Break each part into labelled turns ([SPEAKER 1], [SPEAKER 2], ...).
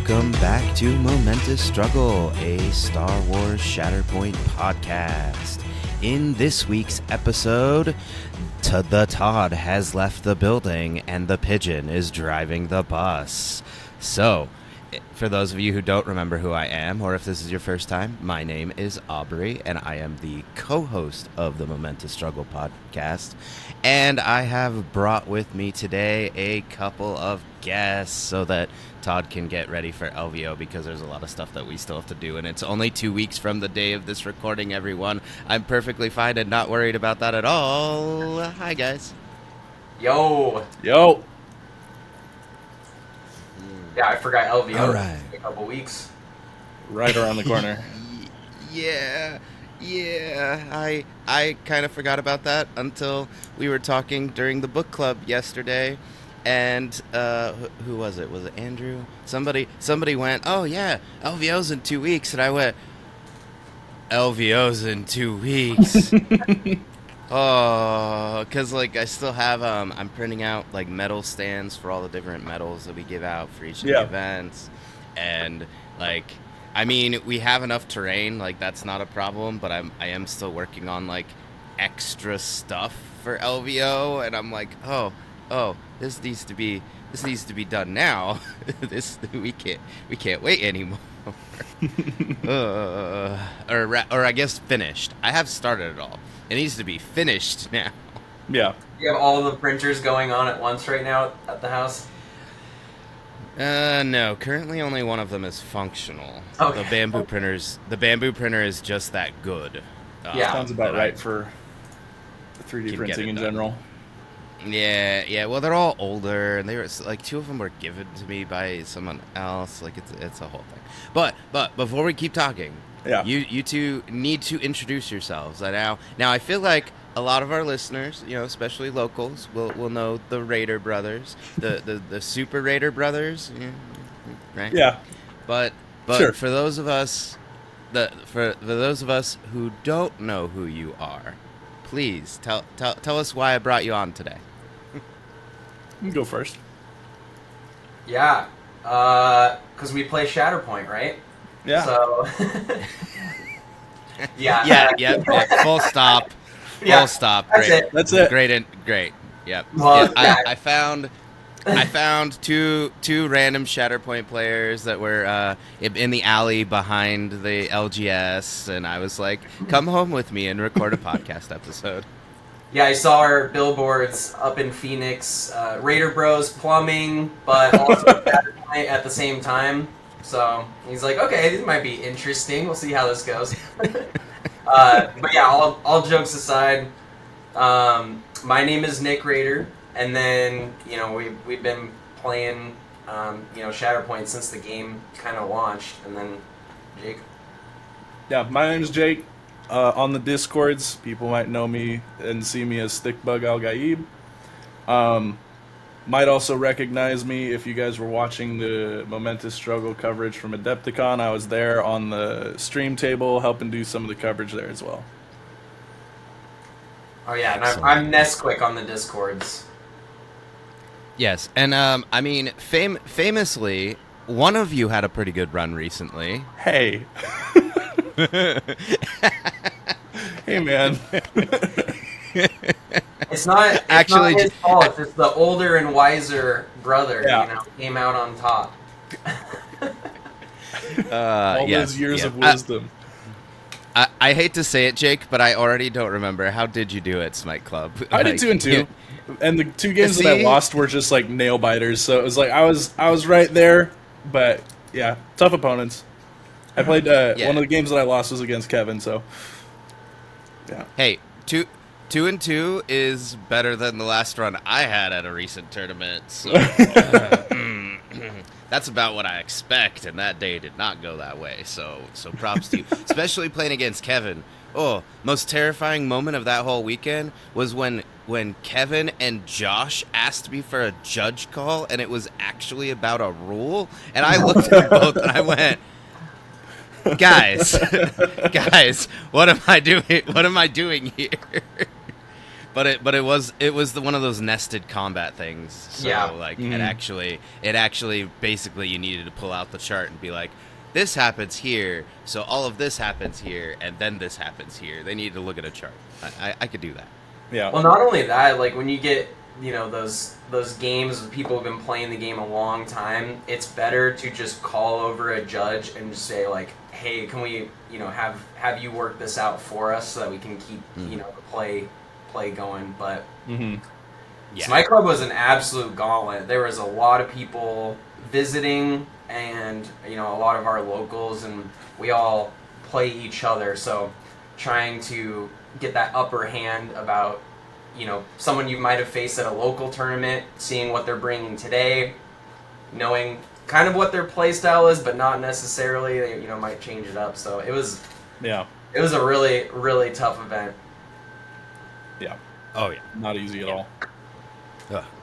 [SPEAKER 1] Welcome back to Momentous Struggle, a Star Wars Shatterpoint podcast. In this week's episode, the Todd has left the building and the pigeon is driving the bus. So, for those of you who don't remember who I am, or if this is your first time, my name is Aubrey, and I am the co-host of the Momentous Struggle podcast. And I have brought with me today a couple of guests so that Todd can get ready for LVO, because there's a lot of stuff that we still have to do, and it's only 2 weeks from the day of this recording, everyone. I'm perfectly fine and not worried about that at all. Hi, guys.
[SPEAKER 2] Yo. Yeah, I forgot LVO.
[SPEAKER 1] All right.
[SPEAKER 2] In a couple weeks.
[SPEAKER 3] Right around the corner.
[SPEAKER 1] Yeah. I kind of forgot about that until we were talking during the book club yesterday. And who was it? Was it Andrew? Somebody went, "Oh yeah, LVO's in 2 weeks," and I went, "LVO's in 2 weeks." Oh, because like I still have I'm printing out like medal stands for all the different medals that we give out for each of the events, and like I mean we have enough terrain, like that's not a problem, but I am still working on like extra stuff for LVO, and I'm like, oh, this needs to be done now. We can't wait anymore. Or I guess finished. I have started it all. It needs to be finished now.
[SPEAKER 3] Yeah.
[SPEAKER 2] You have all the printers going on at once right now at the house?
[SPEAKER 1] No. Currently, only one of them is functional.
[SPEAKER 2] Okay.
[SPEAKER 1] The bamboo printer is just that good.
[SPEAKER 2] Yeah.
[SPEAKER 3] Sounds about right for 3D printing in general.
[SPEAKER 1] Yeah. Well, they're all older, and they were like 2 of them were given to me by someone else. Like it's a whole thing. But before we keep talking,
[SPEAKER 3] yeah,
[SPEAKER 1] you two need to introduce yourselves. Now I feel like a lot of our listeners, especially locals, will know the Rader Brothers, the Super Rader Brothers, right?
[SPEAKER 3] Yeah.
[SPEAKER 1] But
[SPEAKER 3] sure.
[SPEAKER 1] for those of us who don't know who you are, please tell us why I brought you on today.
[SPEAKER 3] You can go first.
[SPEAKER 2] Yeah. Because we play Shatterpoint, right?
[SPEAKER 3] Yeah.
[SPEAKER 2] So.
[SPEAKER 1] Yeah. Full stop.
[SPEAKER 2] Yeah,
[SPEAKER 1] Full stop.
[SPEAKER 2] That's
[SPEAKER 1] Great.
[SPEAKER 2] it.
[SPEAKER 3] That's it.
[SPEAKER 1] Great. Yep.
[SPEAKER 2] Well,
[SPEAKER 1] yeah, I found two random Shatterpoint players that were in the alley behind the LGS, and I was like, "Come home with me and record a podcast episode."
[SPEAKER 2] Yeah, I saw our billboards up in Phoenix, Rader Bros plumbing, but also Shatterpoint at the same time. So he's like, "Okay, this might be interesting. We'll see how this goes." But yeah, all jokes aside, my name is Nick Rader, and then we've been playing Shatterpoint since the game kind of launched, and then Jake.
[SPEAKER 3] Yeah, my name is Jake. On the Discords, people might know me and see me as Stickbug Al Gaib. Might also recognize me if you guys were watching the Momentous Struggle coverage from Adepticon. I was there on the stream table helping do some of the coverage there as well.
[SPEAKER 2] Oh yeah, and I'm Nesquik on the Discords.
[SPEAKER 1] Yes, and I mean, famously, one of you had a pretty good run recently.
[SPEAKER 3] Hey. Hey, man.
[SPEAKER 2] It's not his fault. It's the older and wiser brother. Came out on top.
[SPEAKER 3] All those years of wisdom.
[SPEAKER 1] I hate to say it, Jake, but I already don't remember. How did you do at Smite Club?
[SPEAKER 3] I did 2 and 2, and the 2 games that I lost were just like nail biters. So it was like I was right there, but yeah, tough opponents. I played one of the games that I lost was against Kevin. So yeah.
[SPEAKER 1] Hey, 2 and 2 is better than the last run I had at a recent tournament. So that's about what I expect, and that day did not go that way. So props to you, especially playing against Kevin. Oh, most terrifying moment of that whole weekend was when Kevin and Josh asked me for a judge call, and it was actually about a rule, and I looked at them both and I went, guys, what am I doing here? but it was one of those nested combat things. So like it actually basically you needed to pull out the chart and be like, this happens here, so all of this happens here, and then this happens here. They needed to look at a chart. I could do that.
[SPEAKER 3] Yeah.
[SPEAKER 2] Well, not only that, like when you get those games with people who've been playing the game a long time, it's better to just call over a judge and just say like, hey, can we have you work this out for us so that we can keep the play going. But so my club was an absolute gauntlet. There was a lot of people visiting, and a lot of our locals, and we all play each other. So trying to get that upper hand about someone you might have faced at a local tournament, seeing what they're bringing today, knowing kind of what their play style is, but not necessarily. They might change it up. So it was a really, really tough event.
[SPEAKER 3] Yeah.
[SPEAKER 1] Oh yeah.
[SPEAKER 3] Not easy at all.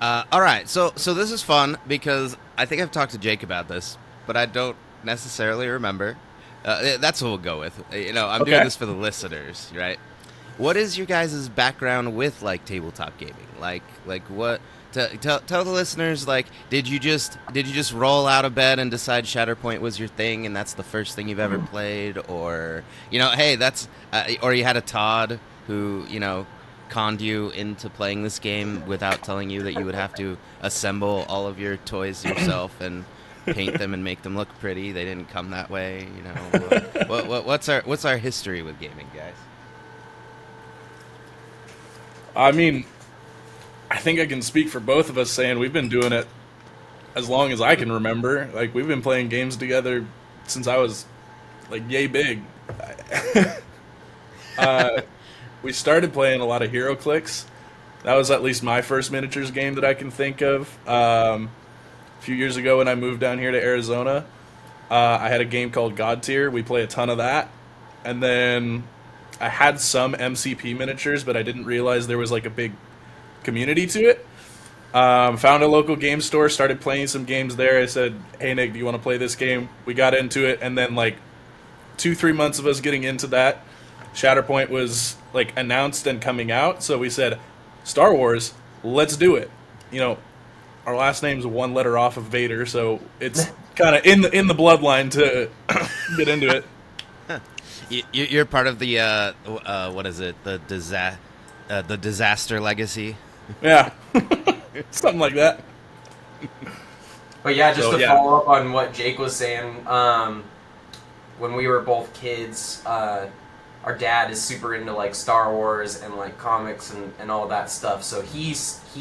[SPEAKER 1] All right. So this is fun because I think I've talked to Jake about this, but I don't necessarily remember. That's what we'll go with. I'm doing this for the listeners, right? What is your guys' background with like tabletop gaming? Like what? Tell the listeners, like, did you just roll out of bed and decide Shatterpoint was your thing and that's the first thing you've ever played, or hey, that's or you had a Todd who conned you into playing this game without telling you that you would have to assemble all of your toys yourself and paint them and make them look pretty. They didn't come that way. What's our history with gaming, guys?
[SPEAKER 3] I mean, I think I can speak for both of us saying we've been doing it as long as I can remember. Like, we've been playing games together since I was, like, yay big. We started playing a lot of HeroClix. That was at least my first miniatures game that I can think of. A few years ago when I moved down here to Arizona, I had a game called God Tier. We play a ton of that. And then I had some MCP miniatures, but I didn't realize there was like a big community to it. Found a local game store, started playing some games there. I said, hey Nick, do you want to play this game? We got into it, and then like 2-3 months of us getting into that, Shatterpoint was like announced and coming out, so we said, Star Wars, let's do it. Our last name's one letter off of Vader, so it's kind of in the bloodline to get into it.
[SPEAKER 1] You're part of the what is it? The disaster legacy.
[SPEAKER 3] Yeah, something like that.
[SPEAKER 2] But yeah, just to follow up on what Jake was saying, when we were both kids, our dad is super into like Star Wars and like comics and all that stuff. So he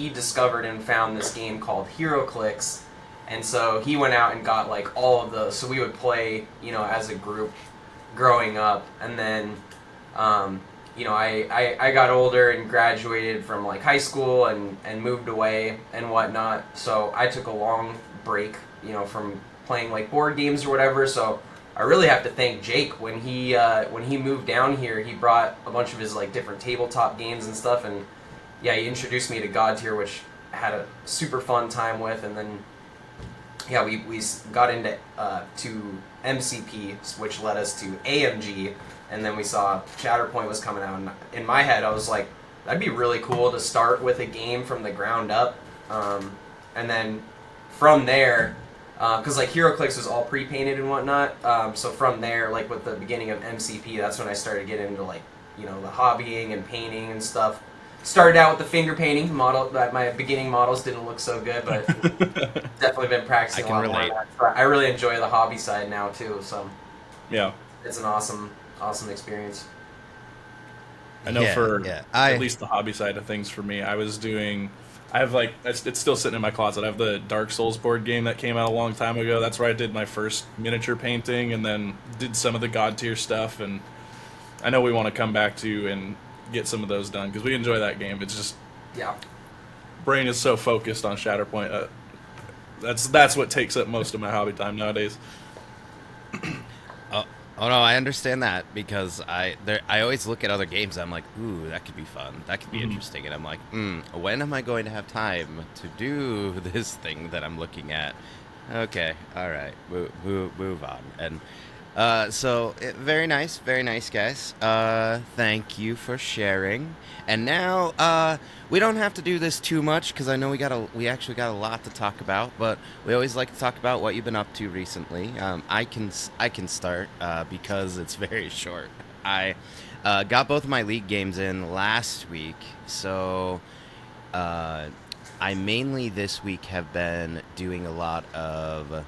[SPEAKER 2] discovered and found this game called HeroClix, and so he went out and got like all of those. So we would play, as a group growing up, and then I got older and graduated from like high school and moved away and whatnot. So I took a long break, from playing like board games or whatever. So I really have to thank Jake. When he moved down here, he brought a bunch of his like different tabletop games and stuff, and he introduced me to God Tier, which I had a super fun time with. And then we got into to MCP, which led us to AMG, and then we saw Shatterpoint was coming out. And in my head, I was like, that'd be really cool to start with a game from the ground up, and then from there. Because like HeroClix was all pre-painted and whatnot, so from there, like with the beginning of MCP, that's when I started getting into like the hobbying and painting and stuff. Started out with the finger painting model. That my beginning models didn't look so good, but definitely been practicing a lot more of that. So I really enjoy the hobby side now too. So
[SPEAKER 3] yeah,
[SPEAKER 2] it's an awesome experience.
[SPEAKER 3] I know at least the hobby side of things for me, I have like, it's still sitting in my closet. I have the Dark Souls board game that came out a long time ago. That's where I did my first miniature painting, and then did some of the God Tier stuff. And I know we want to come back to and get some of those done because we enjoy that game. It's just brain is so focused on Shatterpoint. That's what takes up most of my hobby time nowadays.
[SPEAKER 1] Oh no, I understand that because I always look at other games and I'm like, ooh, that could be fun, that could be interesting, and I'm like, when am I going to have time to do this thing that I'm looking at? Okay, all right, move on. And Very nice, guys. Thank you for sharing. And now, we don't have to do this too much because I know we actually got a lot to talk about. But we always like to talk about what you've been up to recently. I can start because it's very short. I got both of my league games in last week, so I mainly this week have been doing a lot of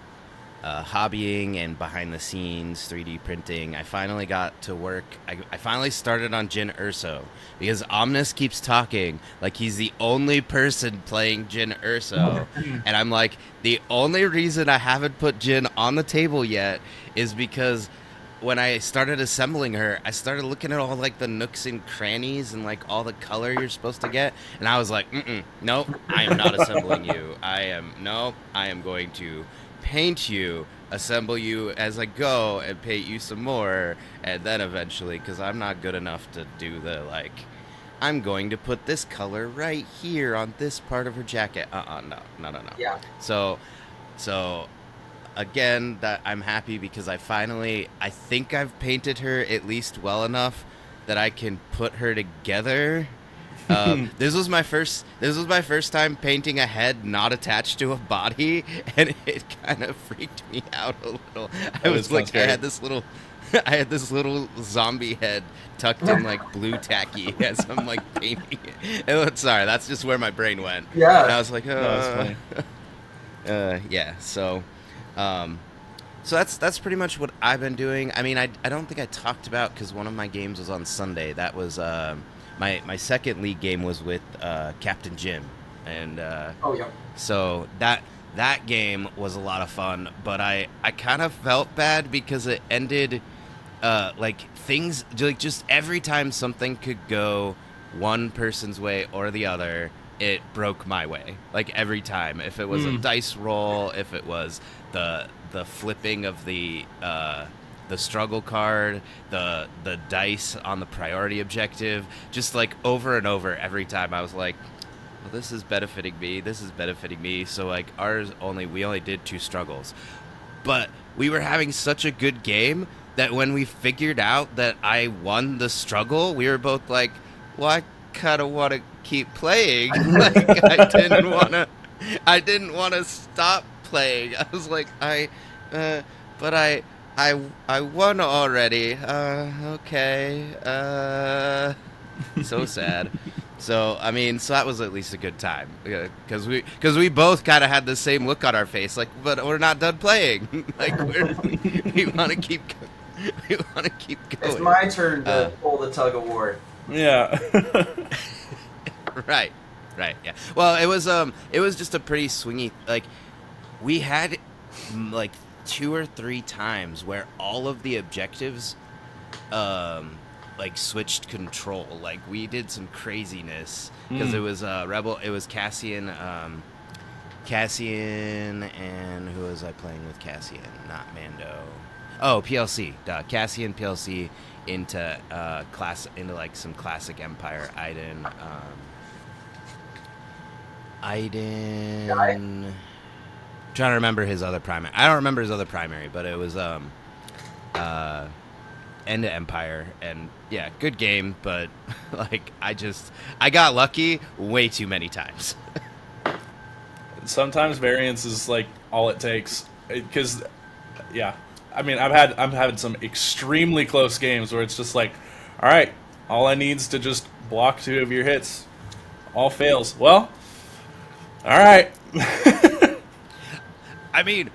[SPEAKER 1] hobbying and behind the scenes 3D printing. I finally got to work. I finally started on Jin Urso because Omnis keeps talking like he's the only person playing Jin Urso. And I'm like, the only reason I haven't put Jin on the table yet is because when I started assembling her, I started looking at all like the nooks and crannies and like all the color you're supposed to get, and I was like, nope, I am not assembling you. I am going to paint you, assemble you as I go, and paint you some more, and then eventually, because I'm not good enough to do the like, I'm going to put this color right here on this part of her jacket. No.
[SPEAKER 2] Yeah.
[SPEAKER 1] So again, that I'm happy because I think I've painted her at least well enough that I can put her together. This was my first time painting a head not attached to a body, and it kind of freaked me out a little. I had this little zombie head tucked in like blue tacky as I'm like painting it. Sorry, that's just where my brain went.
[SPEAKER 2] Yeah.
[SPEAKER 1] And I was like,
[SPEAKER 3] That's funny.
[SPEAKER 1] yeah. So that's pretty much what I've been doing. I mean, I don't think I talked about because one of my games was on Sunday. That was my second league game was with Captain Jim, and so that game was a lot of fun. But I kind of felt bad because it ended like things like just every time something could go one person's way or the other, it broke my way. Like every time, if it was a dice roll, if it was the flipping of the struggle card, the dice on the priority objective, just like over and over every time I was like, well, this is benefiting me. So like we only did 2 struggles, but we were having such a good game that when we figured out that I won the struggle, we were both like, well, I kind of want to keep playing. Like I didn't want to stop playing. I was like, but I won already. Okay. So sad. So I mean, so that was at least a good time because we both kind of had the same look on our face, like, but we're not done playing. Like we want to keep going.
[SPEAKER 2] It's my turn to pull the tug of war.
[SPEAKER 3] Yeah.
[SPEAKER 1] Right. Yeah. Well, it was just a pretty swingy. Like, we had like 2 or 3 times where all of the objectives, like switched control. Like we did some craziness because it was Rebel. It was Cassian, and who was I playing with? Cassian, not Mando. Oh, PLC. Cassian PLC into like some classic Empire. Iden. Trying to remember his other primary. I don't remember his other primary, but it was End of Empire, and yeah, good game, but like I got lucky way too many times.
[SPEAKER 3] Sometimes variance is like all it takes, because yeah, I mean I'm having some extremely close games where it's just like, all right, all I need is to just block 2 of your hits, all fails. Well, all right.
[SPEAKER 1] I mean,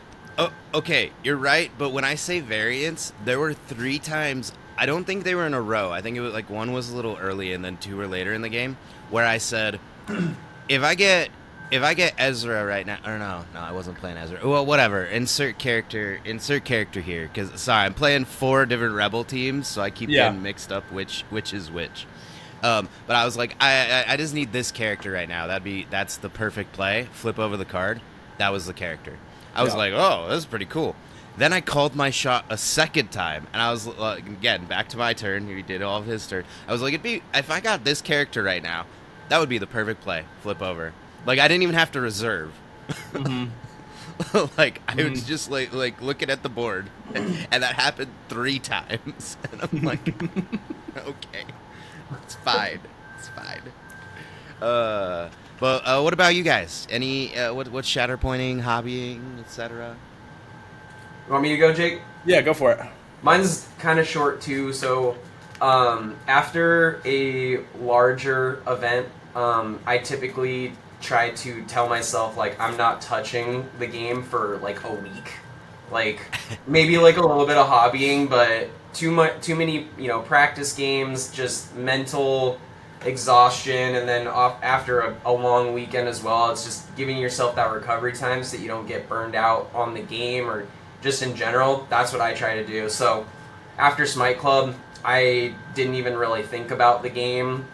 [SPEAKER 1] okay, you're right, but when I say variance, there were 3 times. I don't think they were in a row. I think it was like 1 was a little early and then 2 were later in the game, where I said, if I get Ezra right now, or no, I wasn't playing Ezra. Well, whatever. Insert character here, because sorry, I'm playing 4 different Rebel teams, so I keep getting mixed up which is which. But I was like, I just need this character right now. That's the perfect play. Flip over the card. That was the character. I was like, oh, this is pretty cool. Then I called my shot a second time, and I was, again, back to my turn. He did all of his turn. I was like, if I got this character right now, that would be the perfect play. Flip over. Like, I didn't even have to reserve. Like I was just like looking at the board, and that happened 3 times, and I'm like, okay, it's fine. But what about you guys? Any what's Shatterpointing, hobbying, etc.?
[SPEAKER 2] You want me to go, Jake?
[SPEAKER 3] Yeah, go for it.
[SPEAKER 2] Mine's kind of short too. So after a larger event, I typically try to tell myself like I'm not touching the game for like a week, like maybe like a little bit of hobbying, but too many practice games, just mental exhaustion, and then after a long weekend as well, it's just giving yourself that recovery time so that you don't get burned out on the game or just in general. That's what I try to do. So after Smite Club, I didn't even really think about the game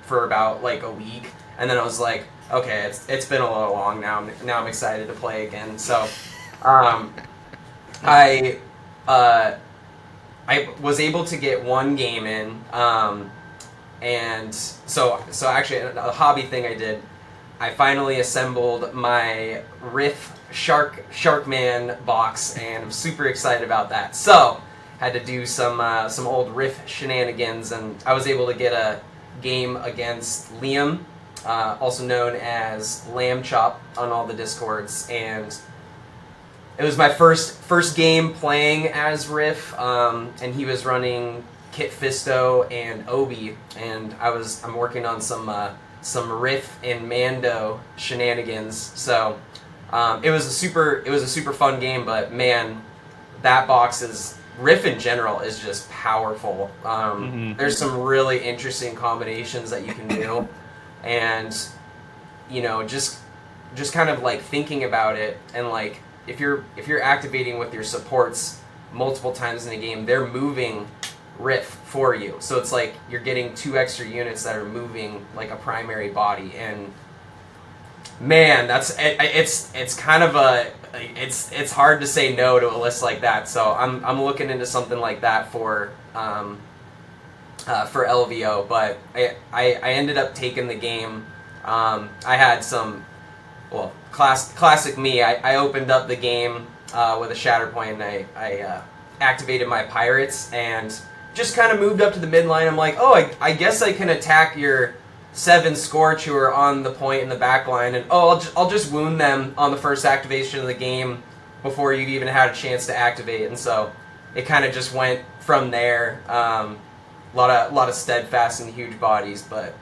[SPEAKER 2] for about like a week, and then I was like, okay, it's been a little long now. Now I'm excited to play again. So I was able to get one game in, and so actually a hobby thing I did. I finally assembled my Riff Sharkman box, and I'm super excited about that. So had to do some old Riff shenanigans, and I was able to get a game against Liam, also known as Lamb Chop on all the Discords, and it was my first game playing as Riff, and he was running Kit Fisto and Obi, and I'm working on some Riff and Mando shenanigans. So it was a super fun game, but man, that box is Riff in general is just powerful. There's some really interesting combinations that you can do, and just kind of like thinking about it, and like if you're activating with your supports multiple times in a game, they're moving Riff for you. So it's like you're getting 2 extra units that are moving like a primary body, and man, it's kind of it's hard to say no to a list like that. So I'm looking into something like that for LVO, but I ended up taking the game. I had some, well, classic me. I opened up the game with a Shatterpoint, and I activated my pirates and just kind of moved up to the midline. I'm like, oh, I guess I can attack your 7 Scorch who are on the point in the back line, and I'll just wound them on the first activation of the game before you've even had a chance to activate. And so it kind of just went from there. A lot of steadfast and huge bodies, but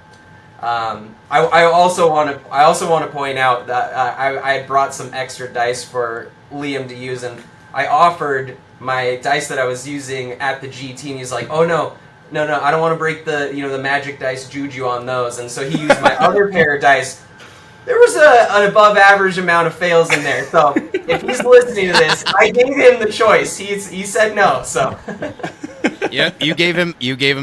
[SPEAKER 2] I also want to point out that I had brought some extra dice for Liam to use, and I offered my dice that I was using at the GT, and he's like, oh no, I don't want to break the the magic dice juju on those, and so he used my other pair of dice. There was an above average amount of fails in there, so if he's listening to this, I gave him the choice. He said no, so.
[SPEAKER 1] Yeah, you gave him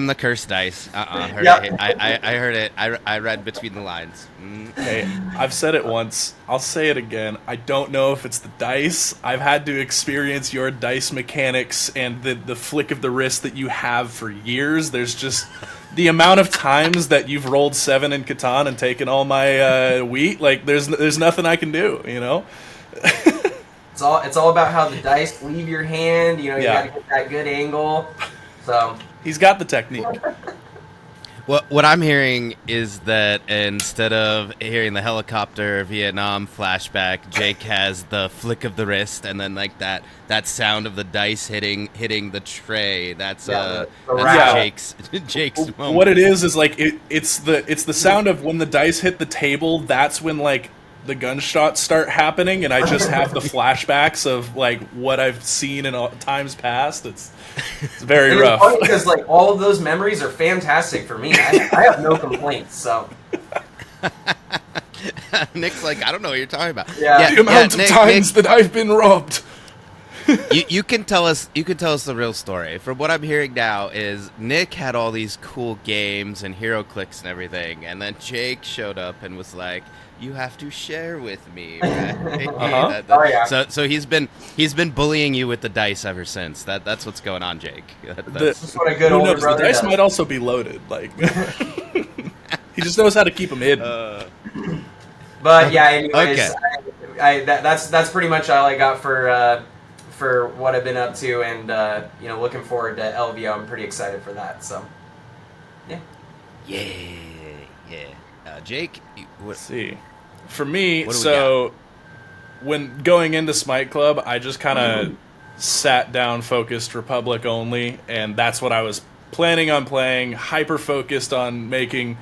[SPEAKER 1] the cursed dice.
[SPEAKER 2] Yep.
[SPEAKER 1] I heard it. I read between the lines.
[SPEAKER 3] Hey, I've said it once. I'll say it again. I don't know if it's the dice. I've had to experience your dice mechanics and the flick of the wrist that you have for years. There's just the amount of times that you've rolled 7 in Catan and taken all my wheat. Like there's nothing I can do.
[SPEAKER 2] It's all about how the dice leave your hand. You gotta get that good angle. So
[SPEAKER 3] he's got the technique.
[SPEAKER 1] What I'm hearing is that instead of hearing the helicopter Vietnam flashback, Jake has the flick of the wrist, and then like that sound of the dice hitting the tray. That's Jake's moment.
[SPEAKER 3] What it is like it's the sound of when the dice hit the table. That's when like the gunshots start happening, and I just have the flashbacks of like what I've seen in times past. It's very rough.
[SPEAKER 2] It's funny because like all of those memories are fantastic for me. I have no complaints. So
[SPEAKER 1] Nick's like, I don't know what you're talking about.
[SPEAKER 3] Yeah, the amount of times that I've been robbed.
[SPEAKER 1] you can tell us the real story. From what I'm hearing now is Nick had all these cool games and hero clicks and everything, and then Jake showed up and was like, you have to share with me. Right? So he's been bullying you with the dice ever since. That's what's going on, Jake.
[SPEAKER 2] That's what a good older brother
[SPEAKER 3] The dice
[SPEAKER 2] does.
[SPEAKER 3] might also be loaded. Like he just knows how to keep them hidden.
[SPEAKER 2] But yeah, anyways,
[SPEAKER 1] Okay.
[SPEAKER 2] that's pretty much all I got for what I've been up to, and looking forward to LVO. I'm pretty excited for that. So, yeah.
[SPEAKER 1] Jake,
[SPEAKER 3] Let's see. For me,
[SPEAKER 1] what do we
[SPEAKER 3] so when going into Smite Club, I just kind of sat down, focused Republic only, and that's what I was planning on playing. Hyper focused on making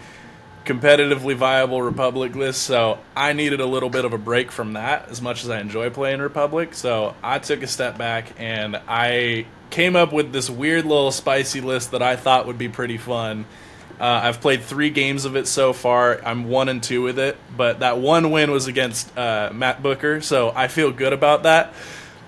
[SPEAKER 3] competitively viable Republic lists, so I needed a little bit of a break from that, as much as I enjoy playing Republic. So I took a step back and I came up with this weird little spicy list that I thought would be pretty fun. I've played 3 games of it so far. I'm 1-2 with it, but that one win was against Matt Booker, so I feel good about that.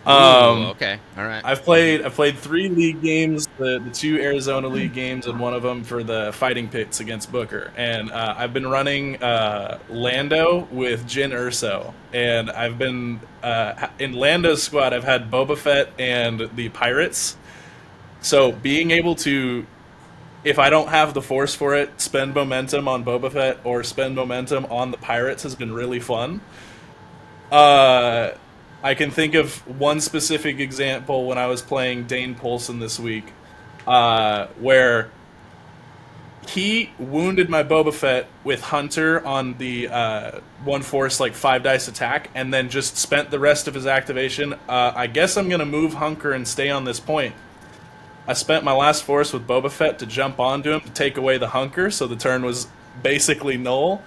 [SPEAKER 1] okay, all right.
[SPEAKER 3] I've played 3 league games, the 2 Arizona league games, and one of them for the Fighting Pits against Booker. And I've been running Lando with Jin Urso, and I've been in Lando's squad. I've had Boba Fett and the Pirates. So being able to, if I don't have the force for it, spend momentum on Boba Fett or spend momentum on the Pirates has been really fun. I can think of one specific example when I was playing Dane Polson this week, where he wounded my Boba Fett with Hunter on the one force, like 5 dice attack, and then just spent the rest of his activation. I guess I'm going to move Hunker and stay on this point. I spent my last force with Boba Fett to jump onto him to take away the Hunker, so the turn was basically null.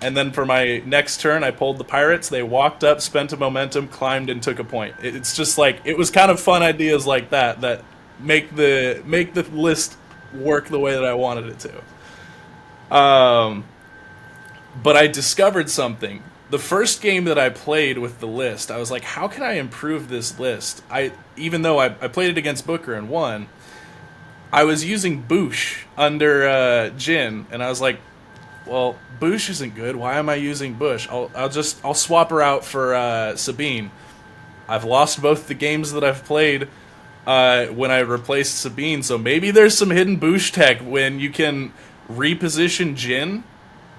[SPEAKER 3] And then for my next turn, I pulled the Pirates. They walked up, spent a momentum, climbed, and took a point. It's just like, it was kind of fun ideas like that make the list work the way that I wanted it to. But I discovered something. The first game that I played with the list, I was like, how can I improve this list? Even though I played it against Booker and won, I was using Boosh under Jin, and I was like, well, Boosh isn't good. Why am I using Bush? I'll swap her out for Sabine. I've lost both the games that I've played when I replaced Sabine, so maybe there's some hidden Boosh tech when you can reposition Jin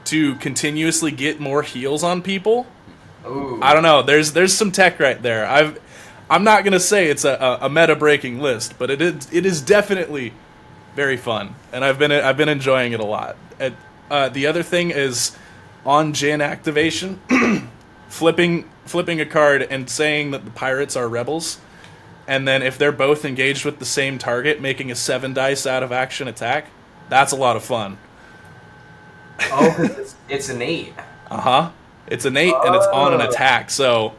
[SPEAKER 3] to continuously get more heals on people.
[SPEAKER 2] Ooh.
[SPEAKER 3] I don't know. There's some tech right there. I'm not gonna say it's a meta breaking list, but it is definitely very fun, and I've been enjoying it a lot. The other thing is on Jin activation, flipping a card and saying that the Pirates are rebels, and then if they're both engaged with the same target, making a 7 dice out of action attack. That's a lot of fun.
[SPEAKER 2] Oh, it's an 8.
[SPEAKER 3] It's an 8 and it's on an attack. So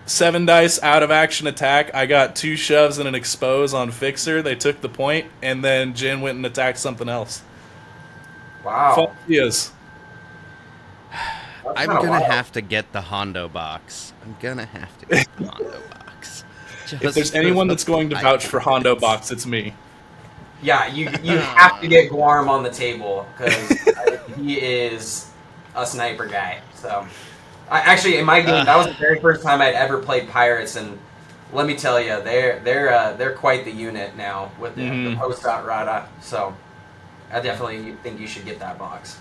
[SPEAKER 3] 7 dice out of action attack. I got 2 shoves and an expose on Fixer. They took the point, and then Jin went and attacked something else.
[SPEAKER 2] Wow.
[SPEAKER 3] Fun ideas.
[SPEAKER 1] I'm gonna have to get the Hondo box.
[SPEAKER 3] If there's anyone that's going to vouch for Hondo box, it's me.
[SPEAKER 2] Yeah, you have to get Guarm on the table, because he is a sniper guy. So, actually, in my game, that was the very first time I'd ever played Pirates, and let me tell you, they're quite the unit now with the post-out Rada. So, I definitely think you should get that box.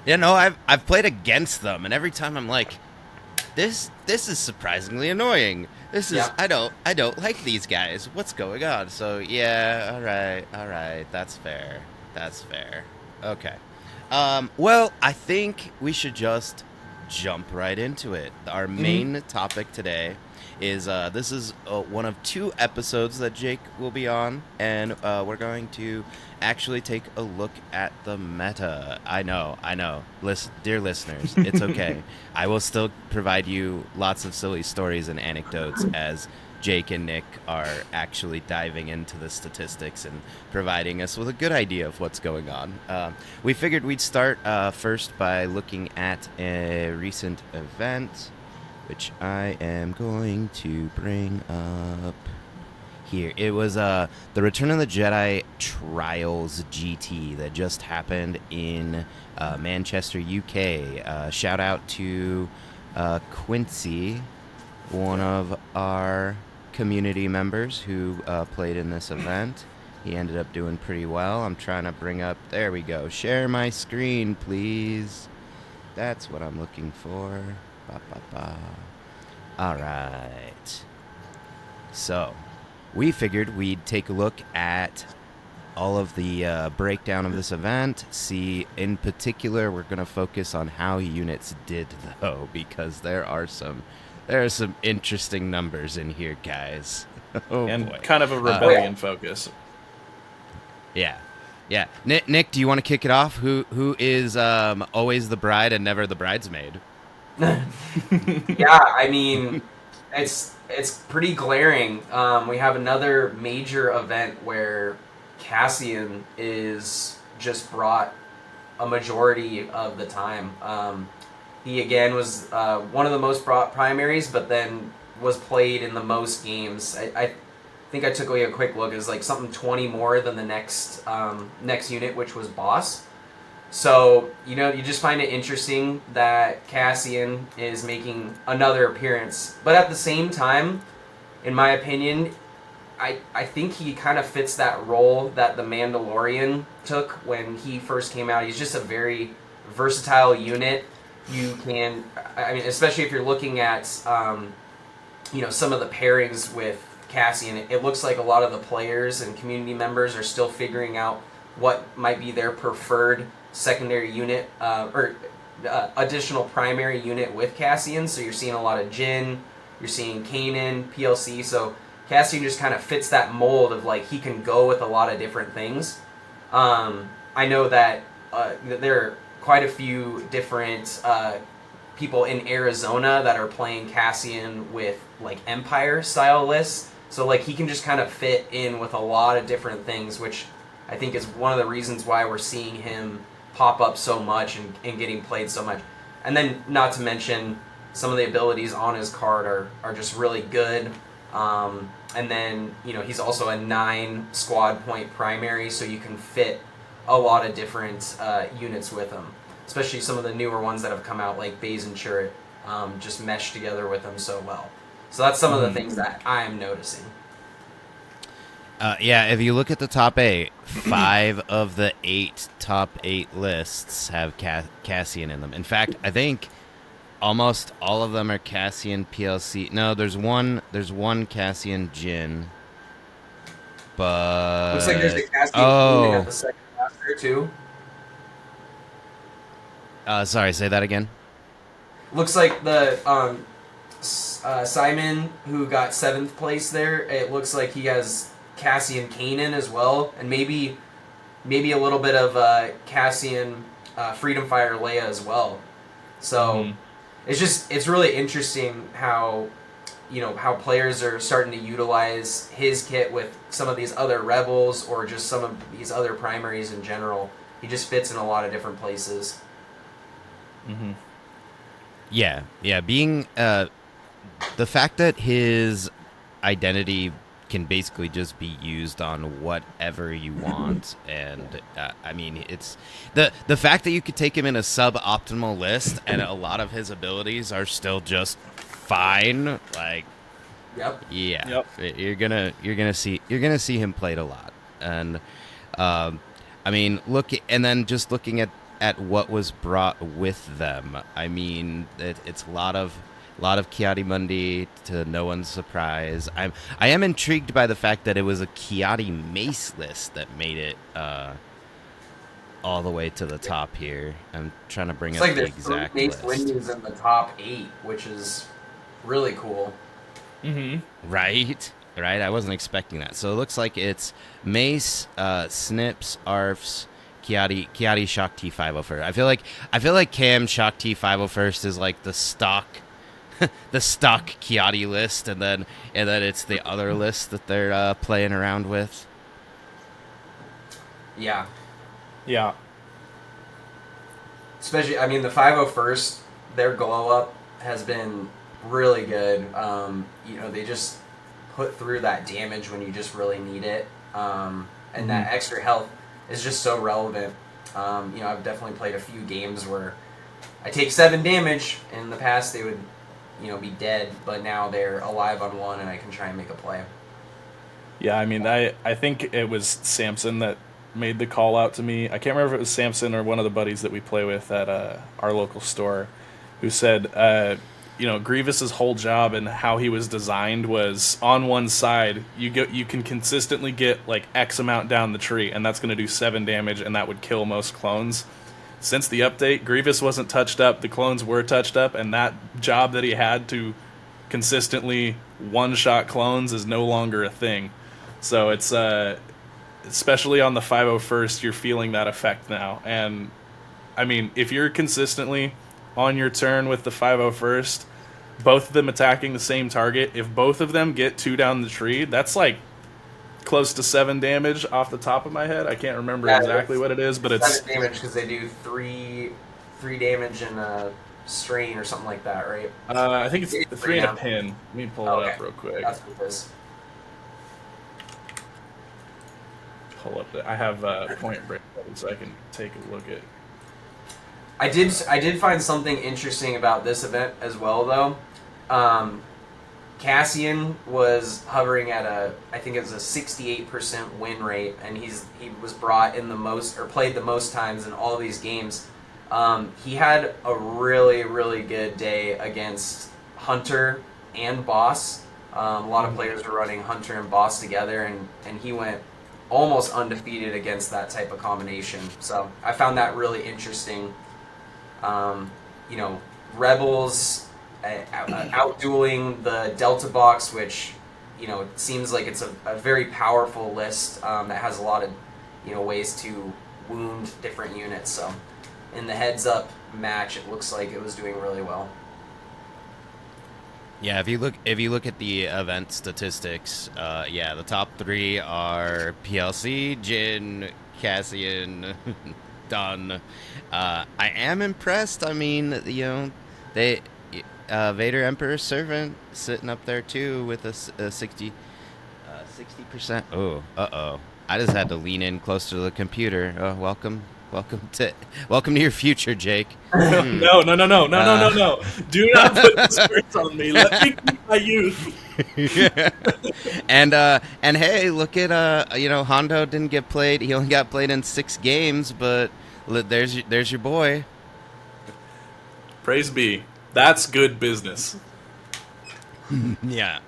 [SPEAKER 1] Yeah, no, I've played against them, and every time I'm like, this is surprisingly annoying. This is I don't like these guys. What's going on? So yeah, all right, that's fair. Okay. Well, I think we should just jump right into it. Our main topic today is this is one of 2 episodes that Jake will be on, and we're going to actually take a look at the meta. I know. Dear listeners, it's okay. I will still provide you lots of silly stories and anecdotes as Jake and Nick are actually diving into the statistics and providing us with a good idea of what's going on. We figured we'd start first by looking at a recent event, which I am going to bring up here. It was the Return of the Jedi Trials GT that just happened in Manchester, UK. Shout out to Quincy, one of our community members who played in this event. He ended up doing pretty well. I'm trying to bring up, there we go. Share my screen, please. That's what I'm looking for. All right. So, we figured we'd take a look at all of the breakdown of this event. See, in particular, we're going to focus on how units did, though, because there are some interesting numbers in here, guys. Oh,
[SPEAKER 3] and
[SPEAKER 1] boy.
[SPEAKER 3] kind of a rebellion focus.
[SPEAKER 1] Yeah. Yeah. Nick, do you want to kick it off? Who is always the bride and never the bridesmaid?
[SPEAKER 2] Yeah, I mean, it's pretty glaring. We have another major event where Cassian is just brought a majority of the time. He again was one of the most primaries, but then was played in the most games. I think I took a quick look. It was like something 20 more than the next unit, which was boss. So, you just find it interesting that Cassian is making another appearance. But at the same time, in my opinion, I think he kind of fits that role that the Mandalorian took when he first came out. He's just a very versatile unit. You can, I mean, especially if you're looking at, some of the pairings with Cassian, it looks like a lot of the players and community members are still figuring out what might be their preferred secondary unit or additional primary unit with Cassian. So you're seeing a lot of Jin, you're seeing Kanan, PLC. So Cassian just kind of fits that mold of like he can go with a lot of different things. I know that there are quite a few different people in Arizona that are playing Cassian with like Empire style lists. So like he can just kind of fit in with a lot of different things, which I think is one of the reasons why we're seeing him pop up so much and getting played so much. And then not to mention some of the abilities on his card are just really good. And then, he's also a 9 squad point primary, so you can fit a lot of different units with him. Especially some of the newer ones that have come out, like Baze and Chirrut, just mesh together with him so well. So that's some of the things that I am noticing.
[SPEAKER 1] Yeah, if you look at the top 8, 5 of the 8 top 8 lists have Cassian in them. In fact, I think almost all of them are Cassian PLC. No, there's one Cassian Jin. But
[SPEAKER 2] Looks like there's a Cassian Kanan at the second roster too.
[SPEAKER 1] Sorry, say that again.
[SPEAKER 2] Looks like the Simon, who got 7th place there, it looks like he has Cassian Kanan as well, and maybe a little bit of Cassian Freedom Fighter Leia as well. So it's really interesting how how players are starting to utilize his kit with some of these other rebels or just some of these other primaries in general. He just fits in a lot of different places.
[SPEAKER 1] Yeah. Being the fact that his identity can basically just be used on whatever you want, and I mean, it's the fact that you could take him in a suboptimal list, and a lot of his abilities are still just fine. Like, you're gonna see him played a lot, and I mean, looking at what was brought with them. I mean, it's a lot of Kiadi-Mundi, to no one's surprise. I am intrigued by the fact that it was a Kiadi Mace list that made it all the way to the top here. I'm trying to bring up the exact list.
[SPEAKER 2] Mace Windies in the top 8, which is really cool.
[SPEAKER 1] Right. I wasn't expecting that. So it looks like it's Mace, Snips, Arfs, Kiadi Shock T501st. I feel like Cam Shock T501st is like the stock Kiadi list, and then it's the other list that they're playing around with.
[SPEAKER 2] Yeah.
[SPEAKER 4] Especially, I mean, the 501st, their glow up has been really good. They just put through that damage when you just really need it, and that extra health is just so relevant. I've definitely played a few games where I take 7 damage. In the past, they would, be dead, but now they're alive on 1, and I can try and make a play.
[SPEAKER 3] Yeah, I mean, I think it was Samson that made the call out to me. I can't remember if it was Samson or one of the buddies that we play with at our local store, who said Grievous's whole job and how he was designed was on one side you can consistently get like X amount down the tree, and that's going to do 7 damage, and that would kill most clones. Since the update, Grievous wasn't touched up, the clones were touched up, and that job that he had to consistently one-shot clones is no longer a thing. So it's especially on the 501st, you're feeling that effect now. And I mean, if you're consistently on your turn with the 501st, both of them attacking the same target, if both of them get 2 down the tree, that's like close to 7 damage off the top of my head. I can't remember exactly what it is, but it's
[SPEAKER 4] 7 damage because they do 3 damage and a strain or something like that, right?
[SPEAKER 3] I think it's 3 and a pin. Let me pull it up real quick.
[SPEAKER 4] That's what it is.
[SPEAKER 3] Pull up I have Point Break so I can take a look at.
[SPEAKER 4] I did find something interesting about this event as well, though. Cassian was hovering at I think it was a 68% win rate, and he was brought in the most, or played the most times in all these games. He had a really, really good day against Hunter and Boss. A lot of players were running Hunter and Boss together, and he went almost undefeated against that type of combination. So I found that really interesting. Rebels outdueling the Delta box, which, it seems like it's a very powerful list that has a lot of, ways to wound different units. So in the heads-up match, it looks like it was doing really well.
[SPEAKER 1] Yeah, if you look at the event statistics, the top 3 are PLC, Jin, Cassian, done. I am impressed. I mean, they Vader Emperor's Servant sitting up there too with a 60%. Oh, I just had to lean in close to the computer. Oh, welcome to your future, Jake.
[SPEAKER 3] No. Do not put this curse on me. Let me keep my youth.
[SPEAKER 1] And hey, look at Hondo didn't get played. He only got played in 6 games, but there's your boy.
[SPEAKER 3] Praise be. That's good business.
[SPEAKER 1] Yeah,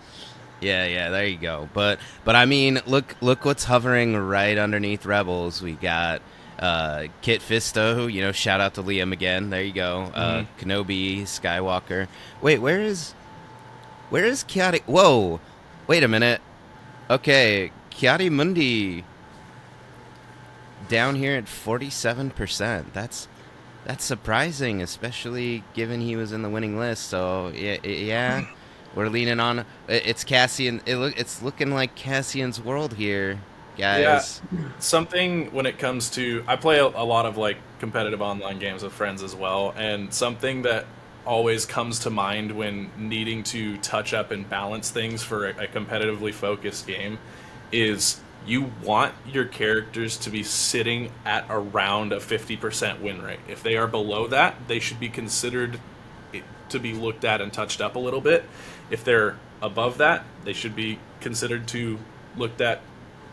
[SPEAKER 1] there you go. But I mean, look what's hovering right underneath Rebels. We got Kit Fisto, shout out to Liam again. There you go. Kenobi, Skywalker. Wait, where is Kiadi? Whoa, wait a minute. Okay, Kiadi Mundi down here at 47%. That's surprising, especially given he was in the winning list. So yeah, we're leaning on. It's Cassian. It's looking like Cassian's world here, guys.
[SPEAKER 3] Yeah, something when it comes to, I play a lot of like competitive online games with friends as well, and something that always comes to mind when needing to touch up and balance things for a competitively focused game is you want your characters to be sitting at around a 50% win rate. If they are below that, they should be considered to be looked at and touched up a little bit. If they're above that, they should be considered to looked at,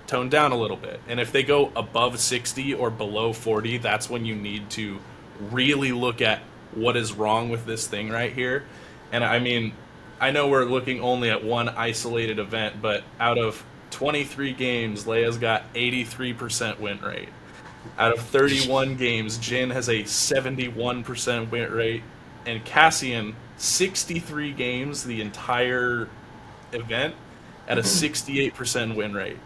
[SPEAKER 3] toned down a little bit. And if they go above 60 or below 40, that's when you need to really look at what is wrong with this thing right here. And I mean, I know we're looking only at one isolated event, but out of 23 games, Leia's got 83% win rate. Out of 31 games, Jin has a 71% win rate, and Cassian, 63 games the entire event at a 68% win rate.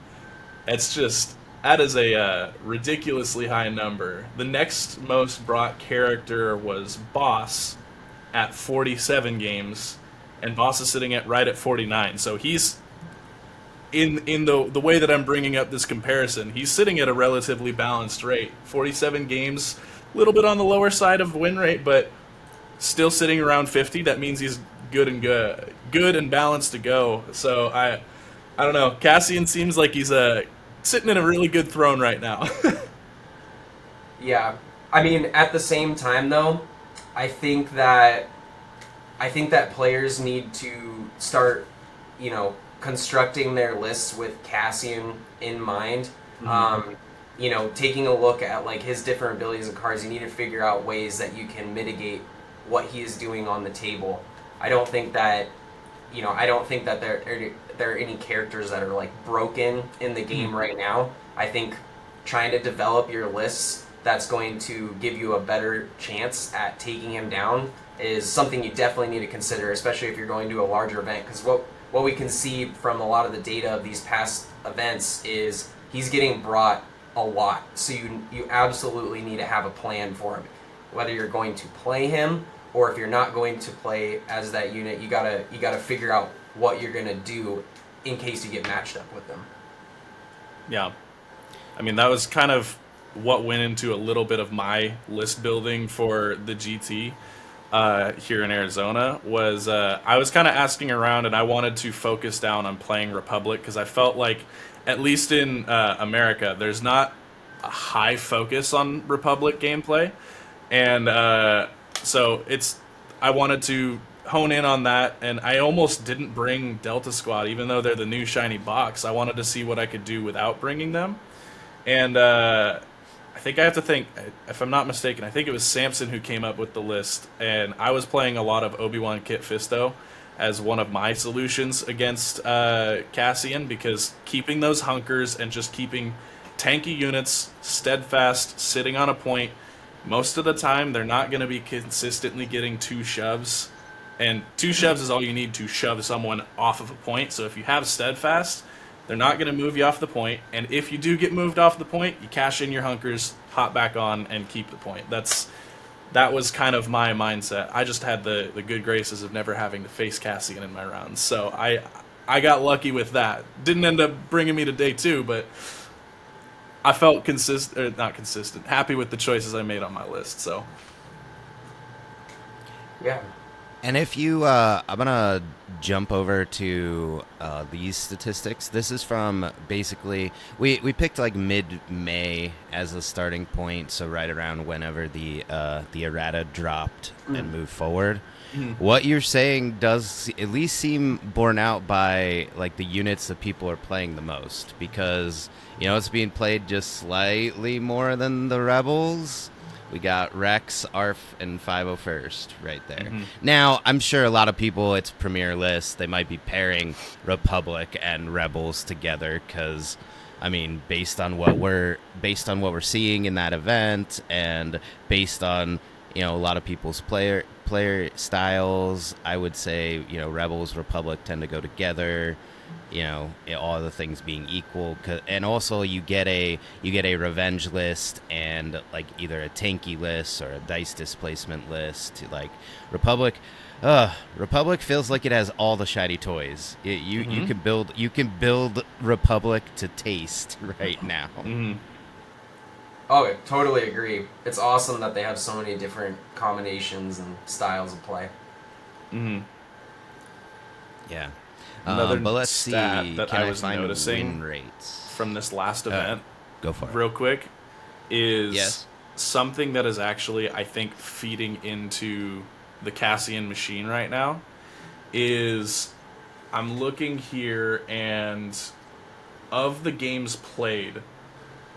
[SPEAKER 3] That is a ridiculously high number. The next most brought character was Boss at 47 games, and Boss is sitting at right at 49. So he's in the way that I'm bringing up this comparison, he's sitting at a relatively balanced rate. 47 games, a little bit on the lower side of win rate, but still sitting around 50. That means he's good and balanced to go. So I don't know. Cassian seems like he's sitting in a really good throne right now.
[SPEAKER 4] Yeah, I mean, at the same time though, I think that players need to start, constructing their lists with Cassian in mind. Taking a look at like his different abilities and cards, you need to figure out ways that you can mitigate what he is doing on the table. I don't think that there are any characters that are like broken in the game right now. I think trying to develop your lists that's going to give you a better chance at taking him down is something you definitely need to consider, especially if you're going to a larger event. Because what we can see from a lot of the data of these past events is he's getting brought a lot. So you absolutely need to have a plan for him. Whether you're going to play him or if you're not going to play as that unit, you gotta figure out what you're gonna do in case you get matched up with them.
[SPEAKER 3] Yeah. I mean, that was kind of what went into a little bit of my list building for the GT here in Arizona. Was I was kind of asking around, and I wanted to focus down on playing Republic because I felt like, at least in America, there's not a high focus on Republic gameplay, and so I wanted to hone in on that, and I almost didn't bring Delta Squad, even though they're the new shiny box. I wanted to see what I could do without bringing them. And I think I have to think, if I'm not mistaken, I think it was Samson who came up with the list, and I was playing a lot of Obi-Wan Kit Fisto as one of my solutions against Cassian, because keeping those hunkers and just keeping tanky units steadfast, sitting on a point, most of the time they're not going to be consistently getting 2 shoves, and 2 shoves is all you need to shove someone off of a point. So if you have steadfast, they're not going to move you off the point, and if you do get moved off the point, you cash in your hunkers, hop back on, and keep the point. That was kind of my mindset. I just had the good graces of never having to face Cassian in my rounds, so I got lucky with that. Didn't end up bringing me to day 2, but I felt happy with the choices I made on my list. So
[SPEAKER 4] yeah.
[SPEAKER 1] And if you, I'm going to jump over to these statistics. This is from basically, we picked like mid-May as a starting point, so right around whenever the errata dropped and moved forward. What you're saying does at least seem borne out by like the units that people are playing the most, because, it's being played just slightly more than the Rebels. We got Rex, ARF, and 501st right there. Now, I'm sure a lot of people, it's Premier List, they might be pairing Republic and Rebels together because, I mean, based on what we're seeing in that event, and based on, a lot of people's player styles, I would say, Rebels, Republic tend to go together. All the things being equal, and also you get a revenge list and like either a tanky list or a dice displacement list. Like Republic feels like it has all the shiny toys. You can build Republic to taste right now.
[SPEAKER 4] Oh, I totally agree. It's awesome that they have so many different combinations and styles of play.
[SPEAKER 1] Yeah.
[SPEAKER 3] Another
[SPEAKER 1] but let's see.
[SPEAKER 3] that
[SPEAKER 1] Can
[SPEAKER 3] I was
[SPEAKER 1] find
[SPEAKER 3] noticing
[SPEAKER 1] win rates
[SPEAKER 3] from this last event,
[SPEAKER 1] go for it.
[SPEAKER 3] real quick, is
[SPEAKER 1] Yes.
[SPEAKER 3] something that is actually, I think, feeding into the Cassian machine right now. Is I'm looking here, and of the games played,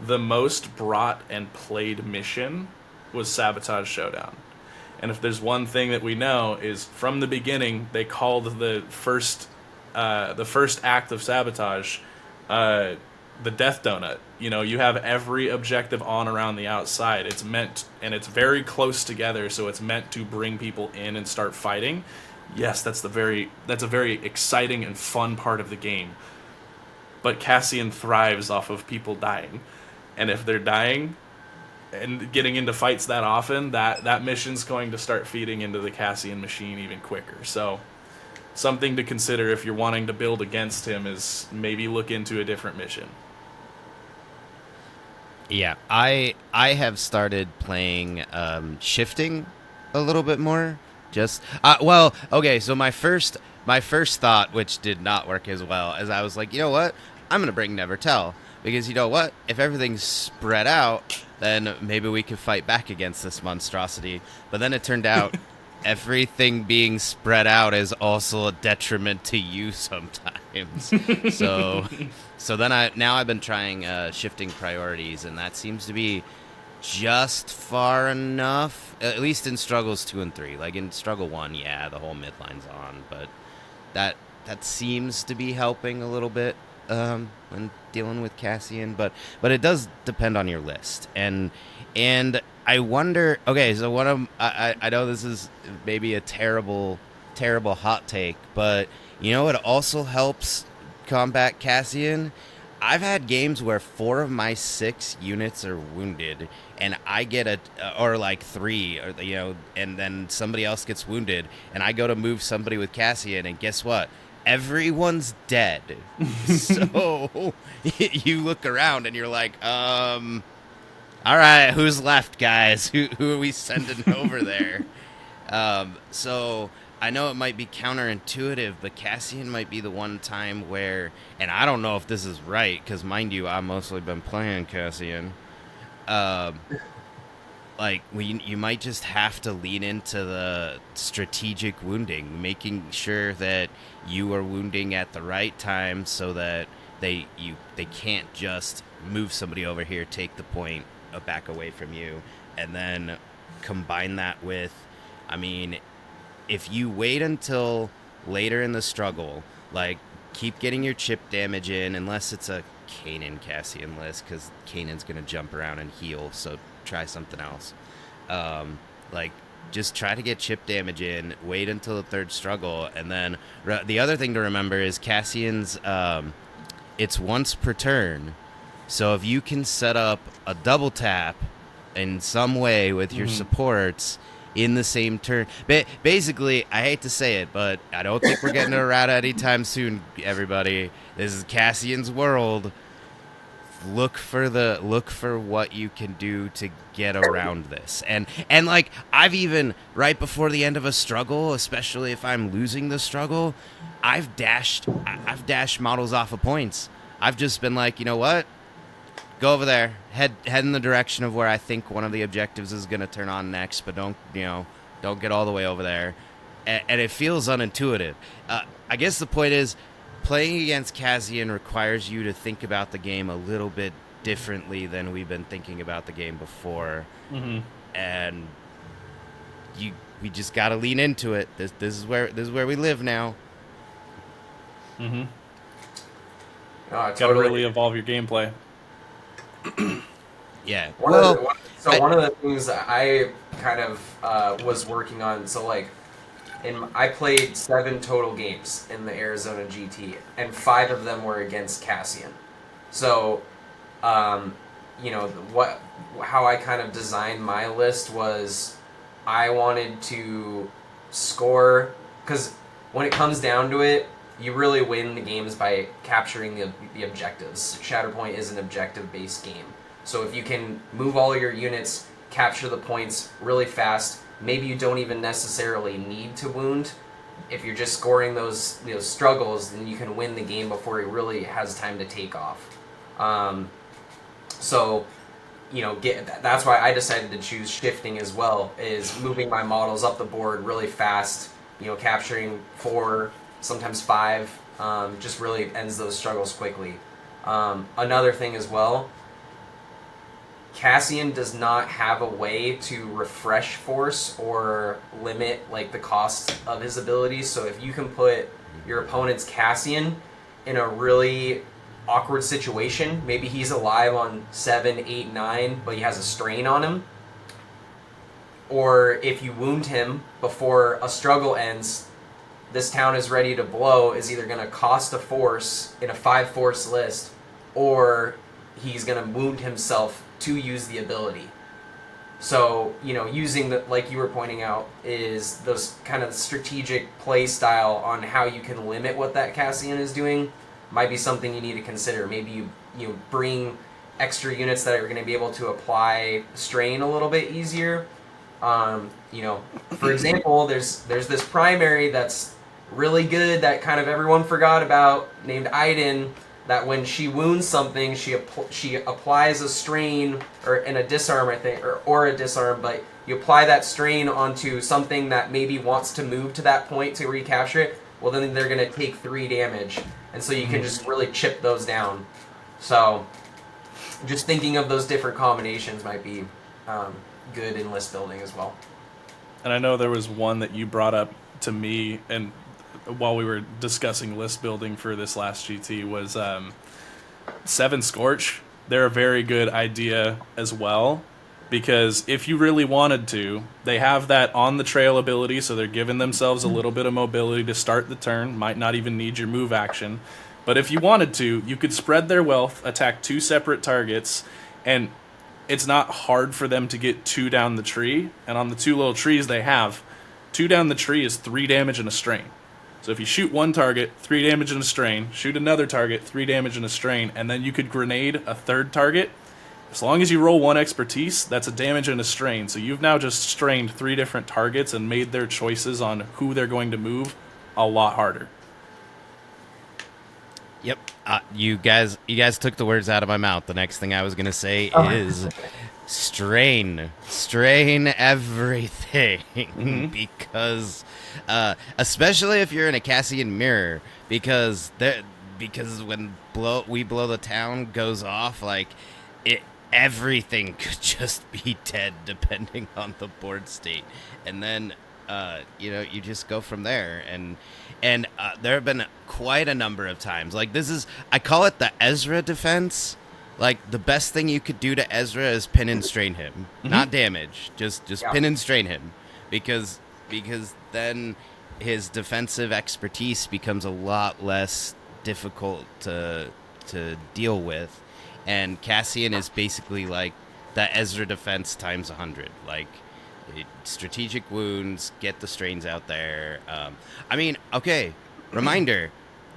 [SPEAKER 3] the most brought and played mission was Sabotage Showdown. And if there's one thing that we know is from the beginning, they called the first act of Sabotage the Death Donut. You have every objective on around the outside. It's meant, and it's very close together, so it's meant to bring people in and start fighting. Yes, that's a very exciting and fun part of the game. But Cassian thrives off of people dying. And if they're dying and getting into fights that often, that mission's going to start feeding into the Cassian machine even quicker. So something to consider if you're wanting to build against him is maybe look into a different mission.
[SPEAKER 1] Yeah, I have started playing shifting a little bit more. Just okay. So my first thought, which did not work as well, as I was like, you know what, I'm gonna bring Never Tell, because you know what, if everything's spread out, then maybe we could fight back against this monstrosity. But then it turned out everything being spread out is also a detriment to you sometimes. So then I've been trying shifting priorities, and that seems to be just far enough, at least in struggles 2 and 3. Like in struggle 1, yeah, the whole midline's on, but that seems to be helping a little bit when dealing with Cassian, but it does depend on your list. And I wonder, okay, so one of I know this is maybe a terrible hot take, but you know what also helps combat Cassian? I've had games where 4 of my 6 units are wounded, and I get or like 3, or and then somebody else gets wounded, and I go to move somebody with Cassian, and guess what? Everyone's dead. So you look around and you're like, all right, who's left, guys? Who are we sending over there? So I know it might be counterintuitive, but Cassian might be the one time where, and I don't know if this is right, because mind you, I've mostly been playing Cassian. Like, you might just have to lean into the strategic wounding, making sure that you are wounding at the right time so that they can't just move somebody over here, take the point back away from you, and then combine that with, I mean, if you wait until later in the struggle, like, keep getting your chip damage in, unless it's a Kanan Cassian list, because Kanan's going to jump around and heal, so try something else. Like, just try to get chip damage in, wait until the third struggle, and then the other thing to remember is Cassian's, it's once per turn, so if you can set up a double tap in some way with your supports in the same turn. Basically, I hate to say it, but I don't think we're getting to Errata anytime soon, everybody. This is Cassian's world. Look for what you can do to get around this. And like, I've even, right before the end of a struggle, especially if I'm losing the struggle, I've dashed models off of points. I've just been like, you know what? Go over there. Head in the direction of where I think one of the objectives is going to turn on next, but don't get all the way over there. And it feels unintuitive. I guess the point is, playing against Cassian requires you to think about the game a little bit differently than we've been thinking about the game before. And we just got to lean into it. This is where we live now.
[SPEAKER 3] Oh,
[SPEAKER 4] totally.
[SPEAKER 3] Got to really evolve your gameplay.
[SPEAKER 1] Yeah.
[SPEAKER 2] One of the things I kind of was working on, so like, I played 7 total games in the Arizona GT, and 5 of them were against Cassian. So, how I kind of designed my list was, I wanted to score, because when it comes down to it, you really win the games by capturing the objectives. Shatterpoint is an objective-based game. So if you can move all your units, capture the points really fast, maybe you don't even necessarily need to wound. If you're just scoring those struggles, then you can win the game before it really has time to take off. That's why I decided to choose shifting as well, is moving my models up the board really fast, capturing 4, sometimes 5, just really ends those struggles quickly. Another thing as well, Cassian does not have a way to refresh force or limit like the cost of his abilities. So if you can put your opponent's Cassian in a really awkward situation, maybe he's alive on 7, 8, 9, but he has a strain on him, or if you wound him before a struggle ends, this town is ready to blow is either going to cost a force in a 5 force list, or he's going to wound himself to use the ability. So, using the, like you were pointing out, is those kind of strategic play style on how you can limit what that Cassian is doing might be something you need to consider. Maybe you bring extra units that are going to be able to apply strain a little bit easier. For example, there's this primary that's really good that kind of everyone forgot about, named Aiden, that when she wounds something, she applies a strain, or in a disarm, I think, or a disarm, but you apply that strain onto something that maybe wants to move to that point to recapture it, well then they're going to take 3 damage, and so you can just really chip those down. So, just thinking of those different combinations might be
[SPEAKER 4] good in list building as well.
[SPEAKER 3] And I know there was one that you brought up to me, and while we were discussing list building for this last GT, was 7 Scorch. They're a very good idea as well, because if you really wanted to, they have that on the trail ability, so they're giving themselves a little bit of mobility to start the turn, might not even need your move action. But if you wanted to, you could spread their wealth, attack 2 separate targets, and it's not hard for them to get 2 down the tree. And on the 2 little trees they have, 2 down the tree is 3 damage and a strain. So if you shoot one target, 3 damage and a strain, shoot another target, 3 damage and a strain, and then you could grenade a third target. As long as you roll 1 expertise, that's a damage and a strain. So you've now just strained 3 different targets and made their choices on who they're going to move a lot harder.
[SPEAKER 1] Yep. You guys took the words out of my mouth. The next thing I was gonna say is strain everything because especially if you're in a Cassian mirror, because when we blow the town goes off, like everything could just be dead depending on the board state, and then you just go from there. And there have been quite a number of times. Like, I call it the Ezra defense. Like, the best thing you could do to Ezra is pin and strain him. Not damage. Just pin and strain him. Because then his defensive expertise becomes a lot less difficult to deal with. And Cassian is basically like the Ezra defense times 100. Like, strategic wounds, get the strains out there. Okay, reminder,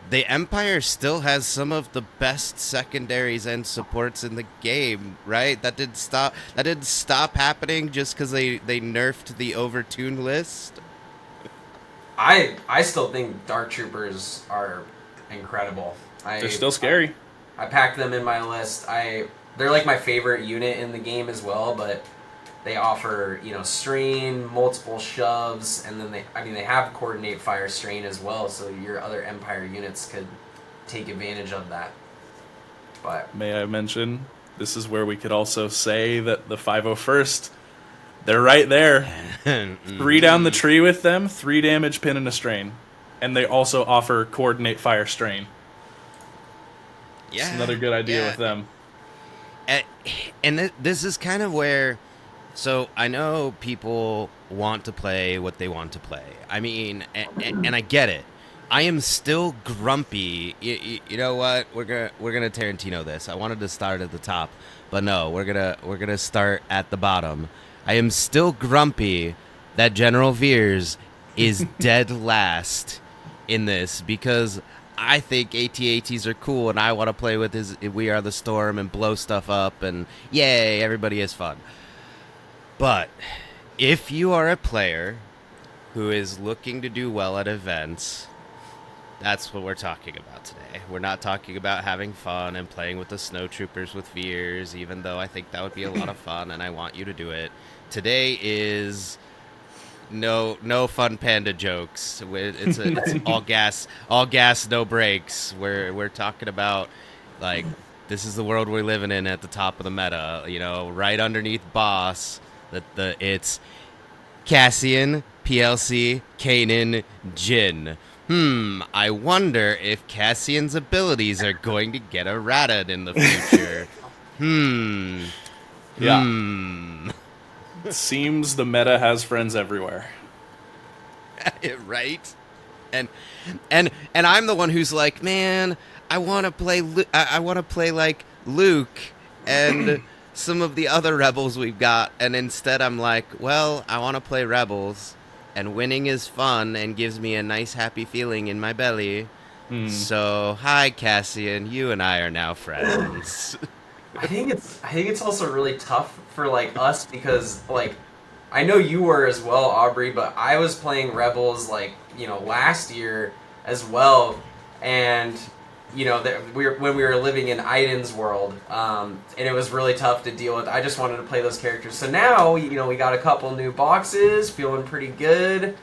[SPEAKER 1] the Empire still has some of the best secondaries and supports in the game, right? That didn't stop happening just because they nerfed the overtune list.
[SPEAKER 4] I still think Dark Troopers are incredible.
[SPEAKER 3] They're still scary.
[SPEAKER 4] I packed them in my list. They're like my favorite unit in the game as well, but they offer, strain, multiple shoves, and then they have coordinate fire strain as well, so your other Empire units could take advantage of that. But
[SPEAKER 3] may I mention, this is where we could also say that the 501st, they're right there. 3 down the tree with them, 3 damage, pin, and a strain. And they also offer coordinate fire strain.
[SPEAKER 1] Yeah,
[SPEAKER 3] it's another good idea with them.
[SPEAKER 1] And this is kind of where... So, I know people want to play what they want to play. I mean, and I get it. I am still grumpy. You know what? We're gonna Tarantino this. I wanted to start at the top, but no, we're gonna start at the bottom. I am still grumpy that General Veers is dead last in this, because I think AT-ATs are cool, and I want to play with his We Are the Storm and blow stuff up, and yay, everybody has fun. But if you are a player who is looking to do well at events, that's what we're talking about today. We're not talking about having fun and playing with the snow troopers with Veers, even though I think that would be a lot of fun and I want you to do it. Today is no fun panda jokes. It's all gas, no brakes. We're talking about, like, this is the world we're living in at the top of the meta, right underneath boss. It's Cassian, PLC, Kanan, Jin. I wonder if Cassian's abilities are going to get errated in the future.
[SPEAKER 3] Yeah. It seems the meta has friends everywhere.
[SPEAKER 1] Right? And I'm the one who's like, man, I want to play like Luke and some of the other rebels we've got, and instead I'm like, well, I want to play rebels, and winning is fun and gives me a nice happy feeling in my belly. So hi Cassian, you and I are now friends.
[SPEAKER 4] I think it's also really tough for like us, because like I know you were as well, Aubrey, but I was playing rebels last year as well, and when we were living in Aiden's world, and it was really tough to deal with. I just wanted to play those characters. So now, we got a couple new boxes, feeling pretty good.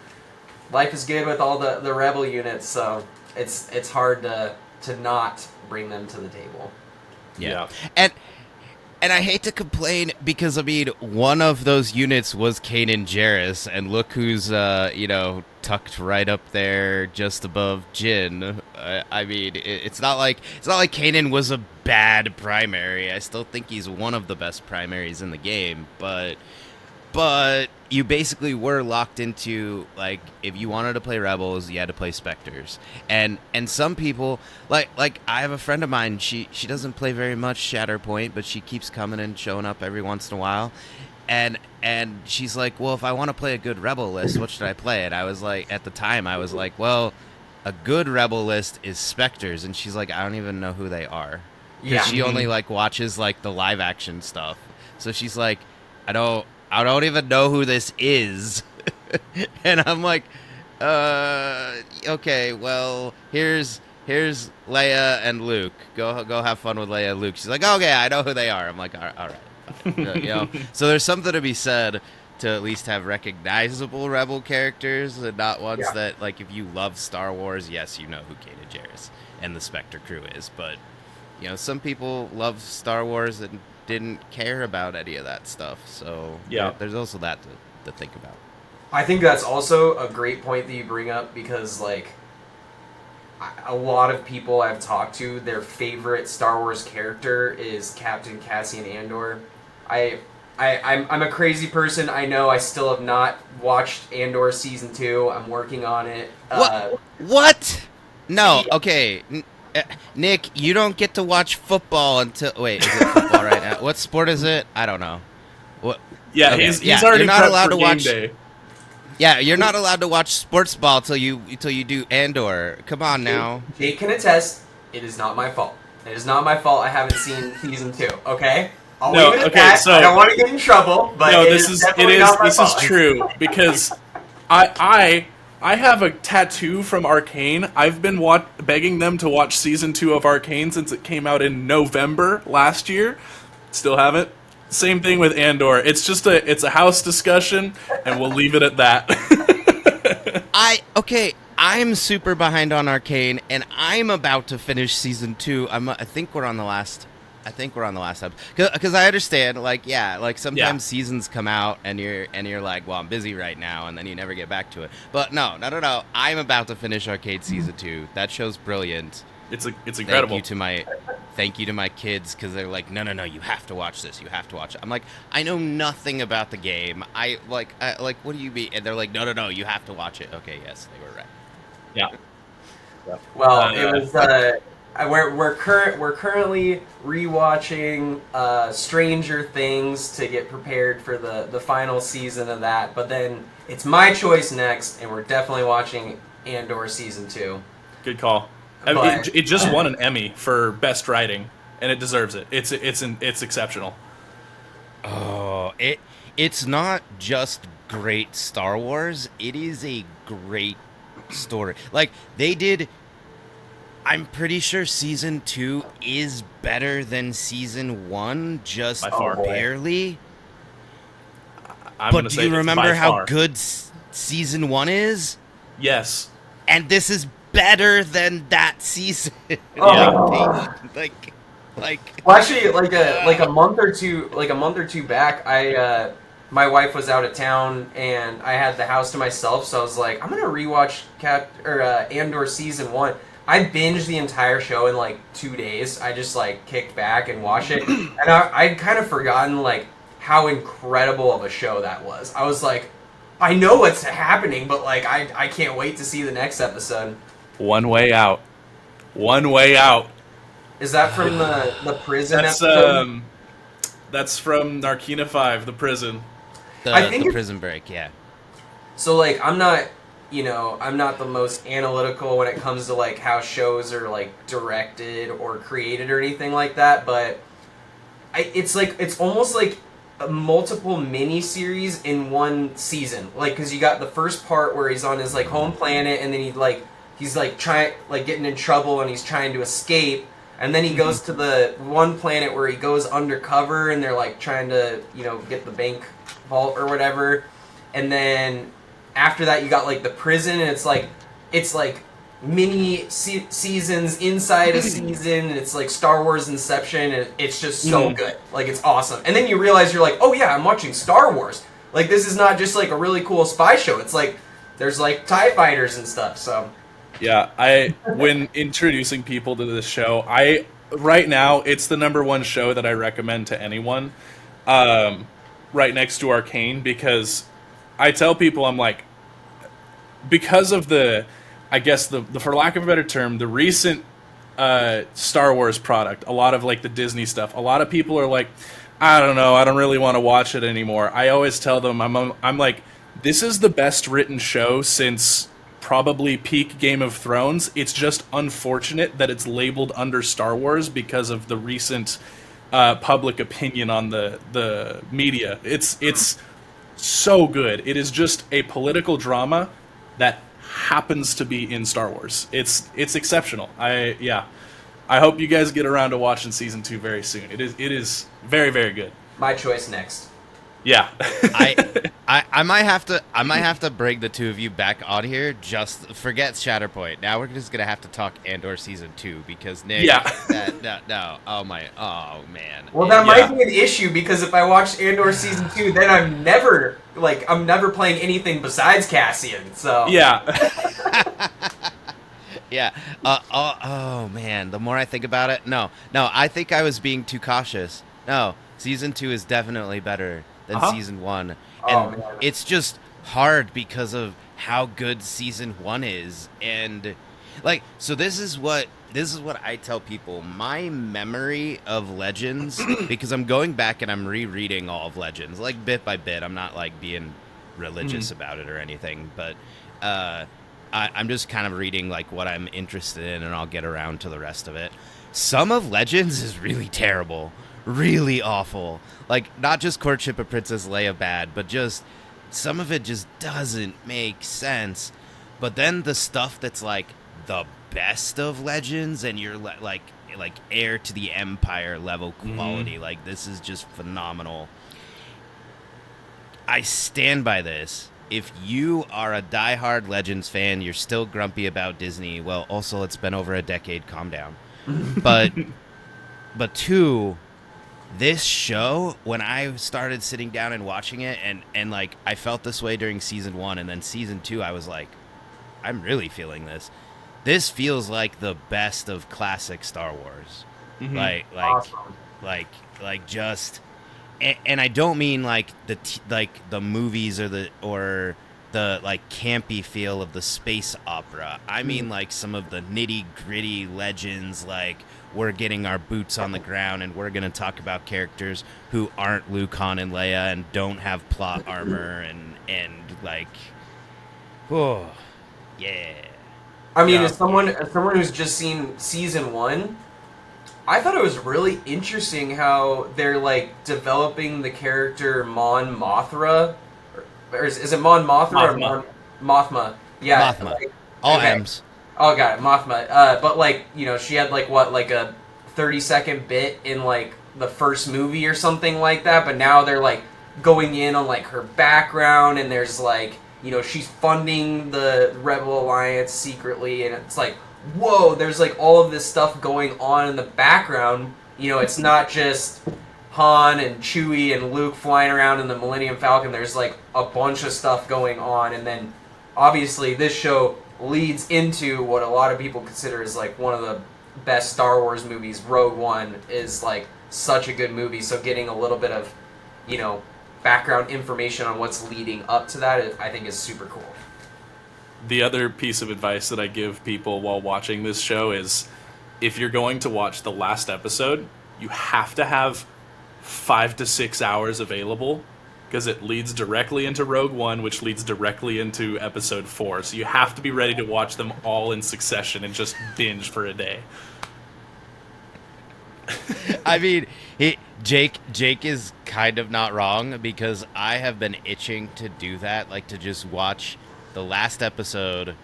[SPEAKER 4] Life is good with all the rebel units, so it's hard to not bring them to the table.
[SPEAKER 1] Yeah. And I hate to complain because, I mean, one of those units was Kanan Jarrus, and look who's, tucked right up there just above Jin. I mean, it's not like Kanan was a bad primary. I still think he's one of the best primaries in the game, but you basically were locked into, like, if you wanted to play Rebels, you had to play Spectres. And some people, like I have a friend of mine, she doesn't play very much Shatterpoint, but she keeps coming and showing up every once in a while. And she's like, well, if I want to play a good Rebel list, what should I play? And I was like, at the time, I was like, well, a good Rebel list is Spectres. And she's like, I don't even know who they are.
[SPEAKER 2] Yeah.
[SPEAKER 1] She only, like, watches, like, the live action stuff. So she's like, I don't even know who this is. And I'm like, okay, well, here's Leia and Luke. Go have fun with Leia and Luke. She's like, okay, I know who they are. I'm like, all right. So there's something to be said to at least have recognizable Rebel characters and not ones that, like, if you love Star Wars, yes, you know who Kanan Jarrus and the Spectre crew is. But, some people love Star Wars and didn't care about any of that stuff, so there's also that to think about.
[SPEAKER 2] I think that's also a great point that you bring up, because like a lot of people I've talked to, their favorite Star Wars character is Captain Cassian Andor. I'm a crazy person. I know I still have not watched Andor season 2. I'm working on it.
[SPEAKER 1] What? No. Okay. Nick, you don't get to watch football until... Wait, is it football right now? What sport is it? I don't know. What?
[SPEAKER 3] Yeah,
[SPEAKER 1] okay.
[SPEAKER 3] he's already
[SPEAKER 1] you're not
[SPEAKER 3] prepped
[SPEAKER 1] allowed
[SPEAKER 3] for
[SPEAKER 1] to
[SPEAKER 3] game
[SPEAKER 1] watch.
[SPEAKER 3] day.
[SPEAKER 1] Yeah, you're not allowed to watch sports ball till you do Andor. Come on now.
[SPEAKER 2] Jake can attest. It is not my fault. It is not my fault. I haven't seen season 2. Okay. I'll leave it at that.
[SPEAKER 3] So
[SPEAKER 2] I don't want to get in trouble, but
[SPEAKER 3] this is true, because I have a tattoo from Arcane. I've been begging them to watch season 2 of Arcane since it came out in November last year. Still haven't. Same thing with Andor. It's just it's a house discussion, and we'll leave it at that.
[SPEAKER 1] I'm super behind on Arcane, and I'm about to finish season 2. I think we're on the last episode, because I understand, sometimes seasons come out and you're like, well, I'm busy right now, and then you never get back to it. But no, I'm about to finish Arcade season 2. That show's brilliant.
[SPEAKER 3] It's incredible.
[SPEAKER 1] Thank you to my kids, because they're like, no, you have to watch this. You have to watch it. I'm like, I know nothing about the game. I what do you mean? And they're like, no, you have to watch it. Okay, yes, they were right.
[SPEAKER 3] Yeah.
[SPEAKER 2] Well, it was. We're currently rewatching Stranger Things to get prepared for the final season of that. But then it's my choice next, and we're definitely watching Andor season 2.
[SPEAKER 3] Good call. It just won an Emmy for best writing, and it deserves it. It's exceptional.
[SPEAKER 1] Oh, it's not just great Star Wars. It is a great story. Like, they did... I'm pretty sure season 2 is better than season 1, just barely. But do you remember how good season 1 is?
[SPEAKER 3] Yes.
[SPEAKER 1] And this is better than that season.
[SPEAKER 2] Well, actually, like a month or two back, my wife was out of town and I had the house to myself, so I was like, I'm gonna rewatch Andor season 1. I binged the entire show in like 2 days. I just like kicked back and watched it, and I'd kind of forgotten like how incredible of a show that was. I was like, I know what's happening, but like I can't wait to see the next episode.
[SPEAKER 3] One Way Out. One Way Out.
[SPEAKER 2] Is that from the prison episode?
[SPEAKER 3] That's from Narkina 5, the prison.
[SPEAKER 1] The prison break, yeah.
[SPEAKER 2] So like I'm not the most analytical when it comes to like how shows are like directed or created or anything like that, but it's almost like a multiple mini series in one season. Like, because you got the first part where he's on his like home planet, and then he's trying getting in trouble and he's trying to escape, and then he goes to the one planet where he goes undercover and they're like trying to get the bank vault or whatever, and then after that you got like the prison, and it's like mini seasons inside a season, and it's like Star Wars Inception, and it's just so good. Like, it's awesome. And then you realize you're like, oh yeah, I'm watching Star Wars. Like, this is not just like a really cool spy show. It's like there's like TIE fighters and stuff. So
[SPEAKER 3] Yeah, when introducing people to this show, right now it's the #1 show that I recommend to anyone, right next to Arcane, because I tell people, I'm like, because of I guess the for lack of a better term, the recent Star Wars product, a lot of like the Disney stuff, a lot of people are like, I don't know, I don't really want to watch it anymore. I always tell them, I'm like, this is the best written show since probably peak Game of Thrones. It's just unfortunate that it's labeled under Star Wars because of the recent public opinion on the media. It's so good. It is just a political drama that happens to be in Star Wars. It's exceptional. I hope you guys get around to watching season 2 very soon. It is very, very good.
[SPEAKER 2] my choice next.
[SPEAKER 3] Yeah.
[SPEAKER 1] I might have to bring the two of you back on here. Just forget Shatterpoint. Now we're just gonna have to talk Andor season 2 because Nick. No. Oh man.
[SPEAKER 2] Well, that might be an issue because if I watch Andor season 2, then I'm never playing anything besides Cassian. So
[SPEAKER 1] Yeah. Yeah. Oh man. The more I think about it, no. I think I was being too cautious. No, season 2 is definitely better than season 1, and it's just hard because of how good season 1 is, and like, so this is what I tell people. My memory of Legends, because I'm going back and I'm rereading all of Legends, like bit by bit. I'm not like being religious about it or anything, but I'm just kind of reading like what I'm interested in, and I'll get around to the rest of it. Some of Legends is really terrible. Really awful. Like, not just Courtship of Princess Leia bad, but just some of it just doesn't make sense. But then the stuff that's like the best of Legends, and you're like Heir to the Empire level quality, like this is just phenomenal. I stand by this. If you are a diehard Legends fan, you're still grumpy about Disney. Well, also it's been over a decade. Calm down. But two, this show, when I started sitting down and watching it, and like I felt this way during season 1, and then season 2, I was like, I'm really feeling this. This feels like the best of classic Star Wars.
[SPEAKER 2] Awesome.
[SPEAKER 1] like just, and I don't mean like the movies or the like campy feel of the space opera. I mean like some of the nitty gritty Legends, like we're getting our boots on the ground and we're going to talk about characters who aren't Luke, Han, and Leia and don't have plot armor and like, oh, yeah.
[SPEAKER 2] I mean, as someone who's just seen season 1, I thought it was really interesting how they're like developing the character Mon Mothra, or is it Mon Mothra or Mon Mothma? Yeah,
[SPEAKER 1] Mothma.
[SPEAKER 2] Like,
[SPEAKER 1] All
[SPEAKER 2] okay.
[SPEAKER 1] M's.
[SPEAKER 2] Oh, got it, Mothma. But like, you know, she had like a 30-second bit in like the first movie or something like that. But now they're like going in on like her background, and there's like, you know, she's funding the Rebel Alliance secretly, and it's like, whoa, there's like all of this stuff going on in the background. You know, it's not just Han and Chewie and Luke flying around in the Millennium Falcon. There's like a bunch of stuff going on, and then obviously this show leads into what a lot of people consider is like one of the best Star Wars movies. Rogue One is like such a good movie, so getting a little bit of, you know, background information on what's leading up to that, I think is super cool.
[SPEAKER 3] The other piece of advice that I give people while watching this show is, if you're going to watch the last episode, you have to have 5 to 6 hours available, because it leads directly into Rogue One, which leads directly into Episode 4. So you have to be ready to watch them all in succession and just binge for a day.
[SPEAKER 1] I mean, Jake is kind of not wrong, because I have been itching to do that, like to just watch the last episode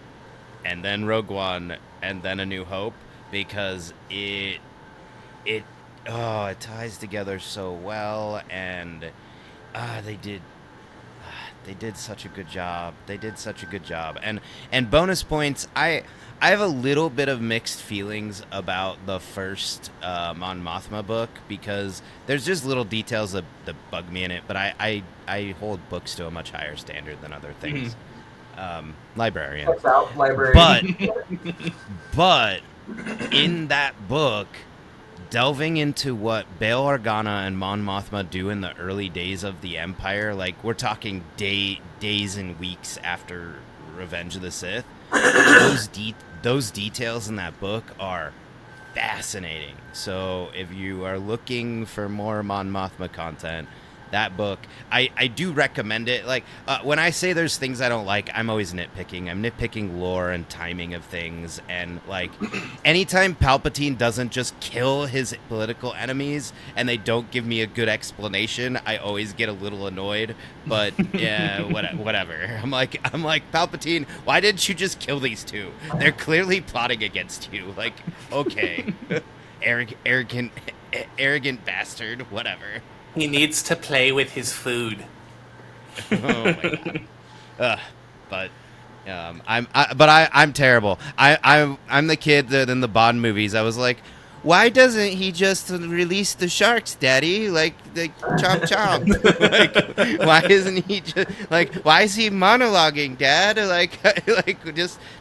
[SPEAKER 1] and then Rogue One and then A New Hope, because it ties together so well, and They did such a good job. And bonus points. I have a little bit of mixed feelings about the first Mon Mothma book because there's just little details that bug me in it. But I hold books to a much higher standard than other things. Librarian.
[SPEAKER 2] Checks out, librarian.
[SPEAKER 1] But in that book, delving into what Bail Organa and Mon Mothma do in the early days of the Empire, like we're talking days and weeks after Revenge of the Sith, those details in that book are fascinating. So if you are looking for more Mon Mothma content, that book, I do recommend it. Like, when I say there's things I don't like, I'm always nitpicking. I'm nitpicking lore and timing of things. And, like, anytime Palpatine doesn't just kill his political enemies and they don't give me a good explanation, I always get a little annoyed. But, yeah, whatever. I'm like, Palpatine, why didn't you just kill these two? They're clearly plotting against you. Like, okay. Arrogant bastard, whatever.
[SPEAKER 5] He needs to play with his food.
[SPEAKER 1] Oh my god. I'm terrible. I'm the kid that in the Bond movies. I was like, why doesn't he just release the sharks, Daddy? Like chomp chomp. Like, why isn't he just like? Why is he monologuing, Dad? Like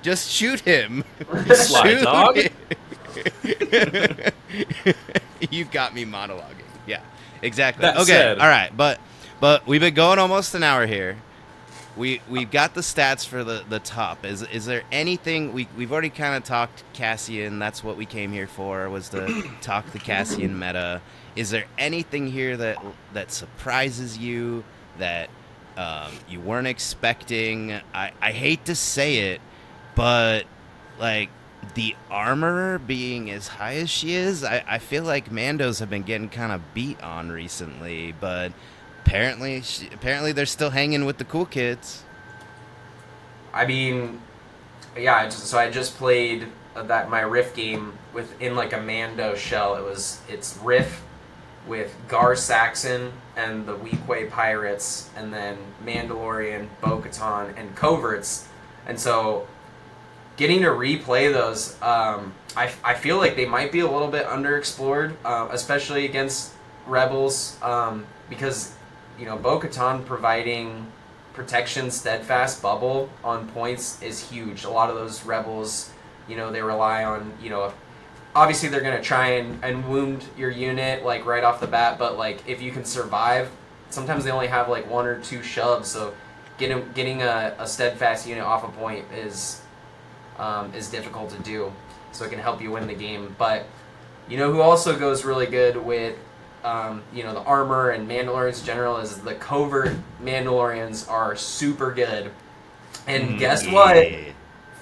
[SPEAKER 1] just shoot him.
[SPEAKER 5] Sly dog.
[SPEAKER 1] You got me monologuing. Yeah. Exactly.
[SPEAKER 5] That
[SPEAKER 1] okay.
[SPEAKER 5] said,
[SPEAKER 1] all right. But we've been going almost an hour here. We've got the stats for the top. Is there anything we've already kind of talked Cassian? That's what we came here for, was to talk the Cassian meta. Is there anything here that surprises you that you weren't expecting? I hate to say it, but like, the armor being as high as she is, I feel like Mandos have been getting kind of beat on recently, but apparently they're still hanging with the cool kids.
[SPEAKER 2] I mean, yeah. I just played my Riff game within like a Mando shell. It's Riff with Gar Saxon and the Weequay Pirates, and then Mandalorian, Bo-Katan, and Coverts, and so. Getting to replay those, I feel like they might be a little bit underexplored, especially against Rebels, because, Bo-Katan providing protection, steadfast bubble on points is huge. A lot of those Rebels, they rely on, obviously they're going to try and wound your unit, like, right off the bat, but, like, if you can survive, sometimes they only have, like, one or two shoves, so getting a steadfast unit off a point is difficult to do, so it can help you win the game. But who also goes really good with the armor and Mandalorians in general is the covert Mandalorians are super good. And guess what?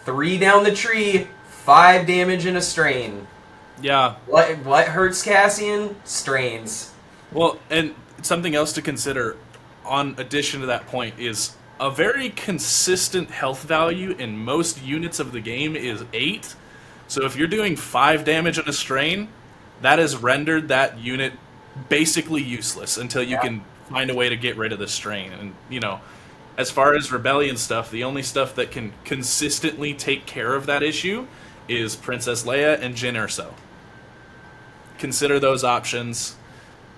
[SPEAKER 2] 3 down the tree, 5 damage and a strain.
[SPEAKER 3] Yeah.
[SPEAKER 2] What hurts Cassian? Strains.
[SPEAKER 3] Well, and something else to consider on addition to that point is a very consistent health value in most units of the game is 8. So if you're doing 5 damage on a strain, that has rendered that unit basically useless until you can find a way to get rid of the strain. And, as far as Rebellion stuff, the only stuff that can consistently take care of that issue is Princess Leia and Jyn Erso. Consider those options,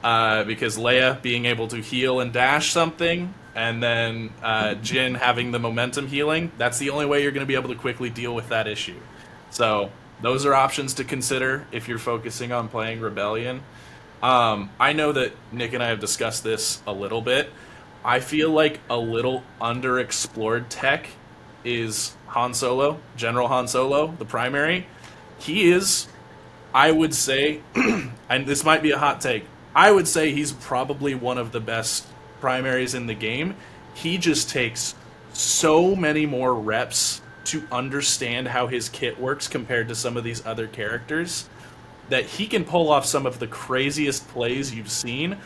[SPEAKER 3] because Leia being able to heal and dash something, and then Jyn having the momentum healing, that's the only way you're going to be able to quickly deal with that issue. So those are options to consider if you're focusing on playing Rebellion. I know that Nick and I have discussed this a little bit. I feel like a little underexplored tech is Han Solo, General Han Solo, the primary. He is, I would say, and this might be a hot take, I would say he's probably one of the best primaries in the game. He just takes so many more reps to understand how his kit works compared to some of these other characters that he can pull off some of the craziest plays you've seen.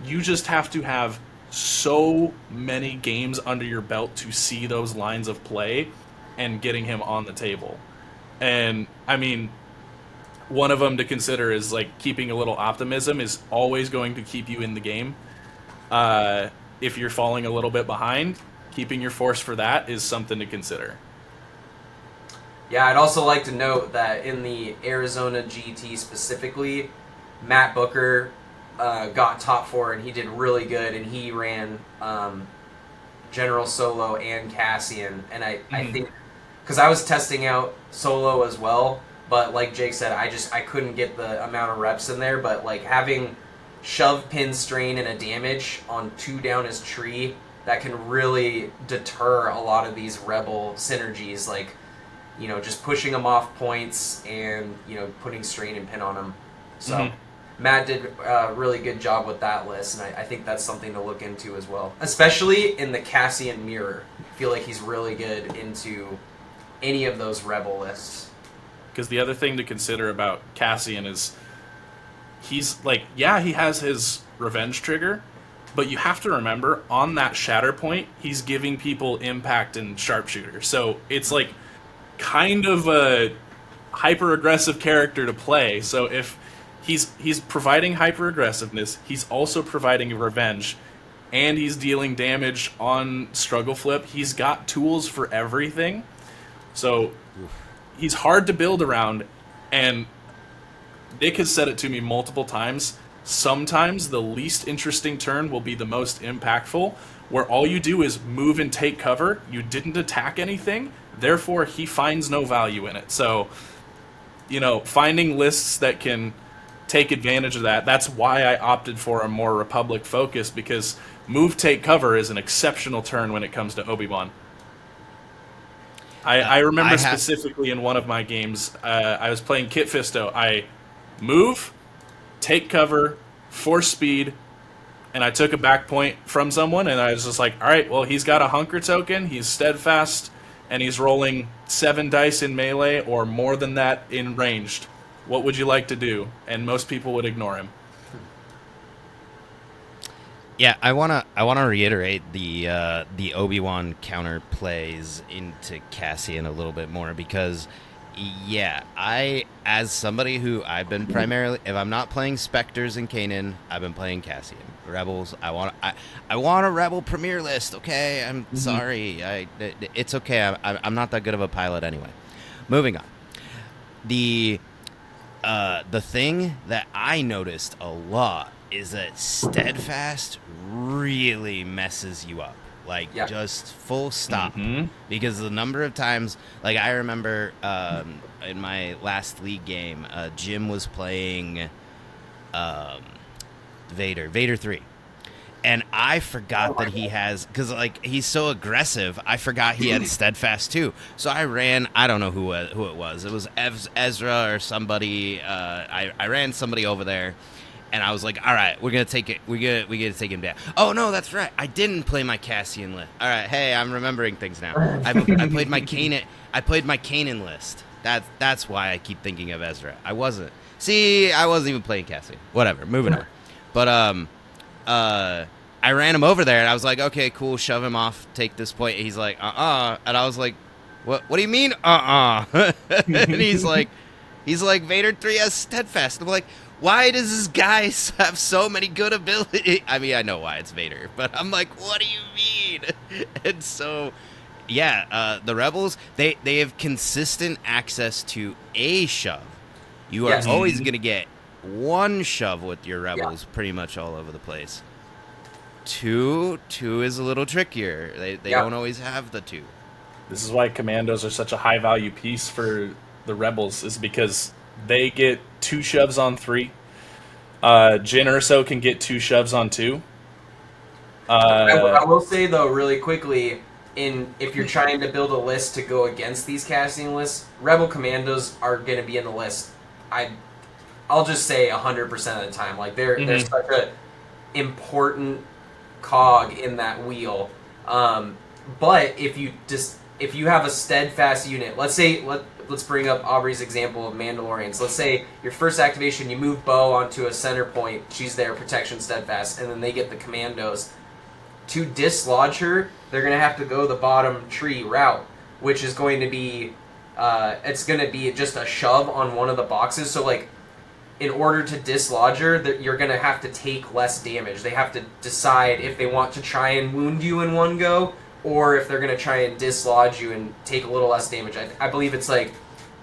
[SPEAKER 3] You just have to have so many games under your belt to see those lines of play and getting him on the table. And I mean, one of them to consider is like keeping a little optimism is always going to keep you in the game. If you're falling a little bit behind, keeping your force for that is something to consider.
[SPEAKER 2] Yeah, I'd also like to note that in the Arizona GT specifically, Matt Booker got top 4 and he did really good, and he ran General Solo and Cassian, and I think because I was testing out Solo as well, but like Jake said, I couldn't get the amount of reps in there, but like having shove, pin, strain, and a damage on 2 down his tree, that can really deter a lot of these rebel synergies, like, you know, just pushing them off points and, you know, putting strain and pin on them. So Matt did a really good job with that list, and I think that's something to look into as well, especially in the Cassian mirror. I feel like he's really good into any of those rebel lists.
[SPEAKER 3] Because the other thing to consider about Cassian is he's like, yeah, he has his revenge trigger, but you have to remember on that Shatterpoint, he's giving people impact and sharpshooter. So it's like kind of a hyper aggressive character to play. So if he's providing hyper aggressiveness, he's also providing revenge, and he's dealing damage on struggle flip. He's got tools for everything. So he's hard to build around, and Nick has said it to me multiple times. Sometimes the least interesting turn will be the most impactful, where all you do is move and take cover. You didn't attack anything, therefore he finds no value in it. So, you know, finding lists that can take advantage of that, that's why I opted for a more Republic focus, because move, take cover is an exceptional turn when it comes to Obi-Wan. I remember specifically in one of my games, I was playing Kit Fisto. I move, take cover, force speed, and I took a back point from someone, and I was just like, all right, well, he's got a hunker token, he's steadfast, and he's rolling 7 dice in melee or more than that in ranged. What would you like to do? And most people would ignore him.
[SPEAKER 1] Yeah, I wanna reiterate the Obi-Wan counter plays into Cassian a little bit more, because yeah, as somebody who I've been primarily, if I'm not playing Spectres and Kanan, I've been playing Cassian. Rebels, I want a Rebel Premier list. Okay, I'm sorry, it's okay. I'm not that good of a pilot anyway. Moving on. The thing that I noticed a lot is that steadfast really messes you up. Like, just full stop. Because the number of times, like, I remember in my last league game, Jim was playing Vader 3. And I forgot that he has, because, like, he's so aggressive, I forgot he had steadfast too. So I ran, I don't know who it was. It was Ezra or somebody. I ran somebody over there. And I was like, all right, we're gonna take it. We gotta take him down. Oh no, that's right. I didn't play my Cassian list. All right, hey, I'm remembering things now. I played my Kanan. I played my Kanan list. That's why I keep thinking of Ezra. I wasn't even playing Cassian. Whatever. Moving on. But I ran him over there, and I was like, okay, cool. Shove him off. Take this point. He's like, and I was like, what do you mean, and he's like, Vader 3 has steadfast. And I'm like, why does this guy have so many good abilities? I mean, I know why it's Vader, but I'm like, what do you mean? And so, yeah, the Rebels, they have consistent access to a shove. You are always going to get one shove with your Rebels pretty much all over the place. Two is a little trickier. They don't always have the 2.
[SPEAKER 3] This is why commandos are such a high value piece for the Rebels, is because they get 2 shoves on 3. Jyn Erso can get 2 shoves on 2.
[SPEAKER 2] I will say, though, really quickly, if you're trying to build a list to go against these casting lists, Rebel Commandos are going to be in the list. I'll just say 100% of the time. Like, they're such an important cog in that wheel. But if you have a steadfast unit, let's bring up Aubrey's example of Mandalorians. Let's say your first activation, you move Bo onto a center point. She's there, protection, steadfast, and then they get the commandos. To dislodge her, they're going to have to go the bottom tree route, which is going to be, it's going to be just a shove on one of the boxes. So, like, in order to dislodge her, you're going to take less damage. They have to decide if they want to try and wound you in one go, or if they're going to try and dislodge you and take a little less damage. I believe it's like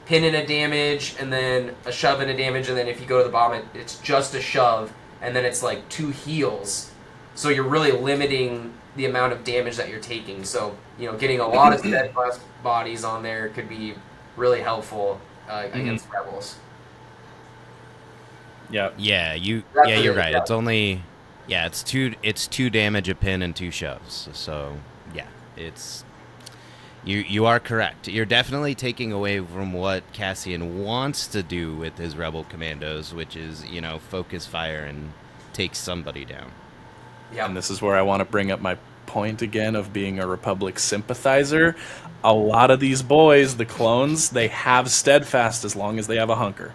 [SPEAKER 2] pin and a damage, and then a shove and a damage, and then if you go to the bottom, it's just a shove, and then it's like 2 heals. So you're really limiting the amount of damage that you're taking. So, you know, getting a lot of steadfast bodies on there could be really helpful against rebels.
[SPEAKER 3] Yeah.
[SPEAKER 1] Yeah, you're right.
[SPEAKER 2] Yeah.
[SPEAKER 1] It's only it's 2 damage a pin and 2 shoves. So, yeah, it's you are correct. You're definitely taking away from what Cassian wants to do with his rebel commandos, which is, you know, focus fire and take somebody down.
[SPEAKER 2] Yeah.
[SPEAKER 3] And this is where I want to bring up my point again of being a Republic sympathizer. A lot of these boys, the clones, they have steadfast as long as they have a hunker.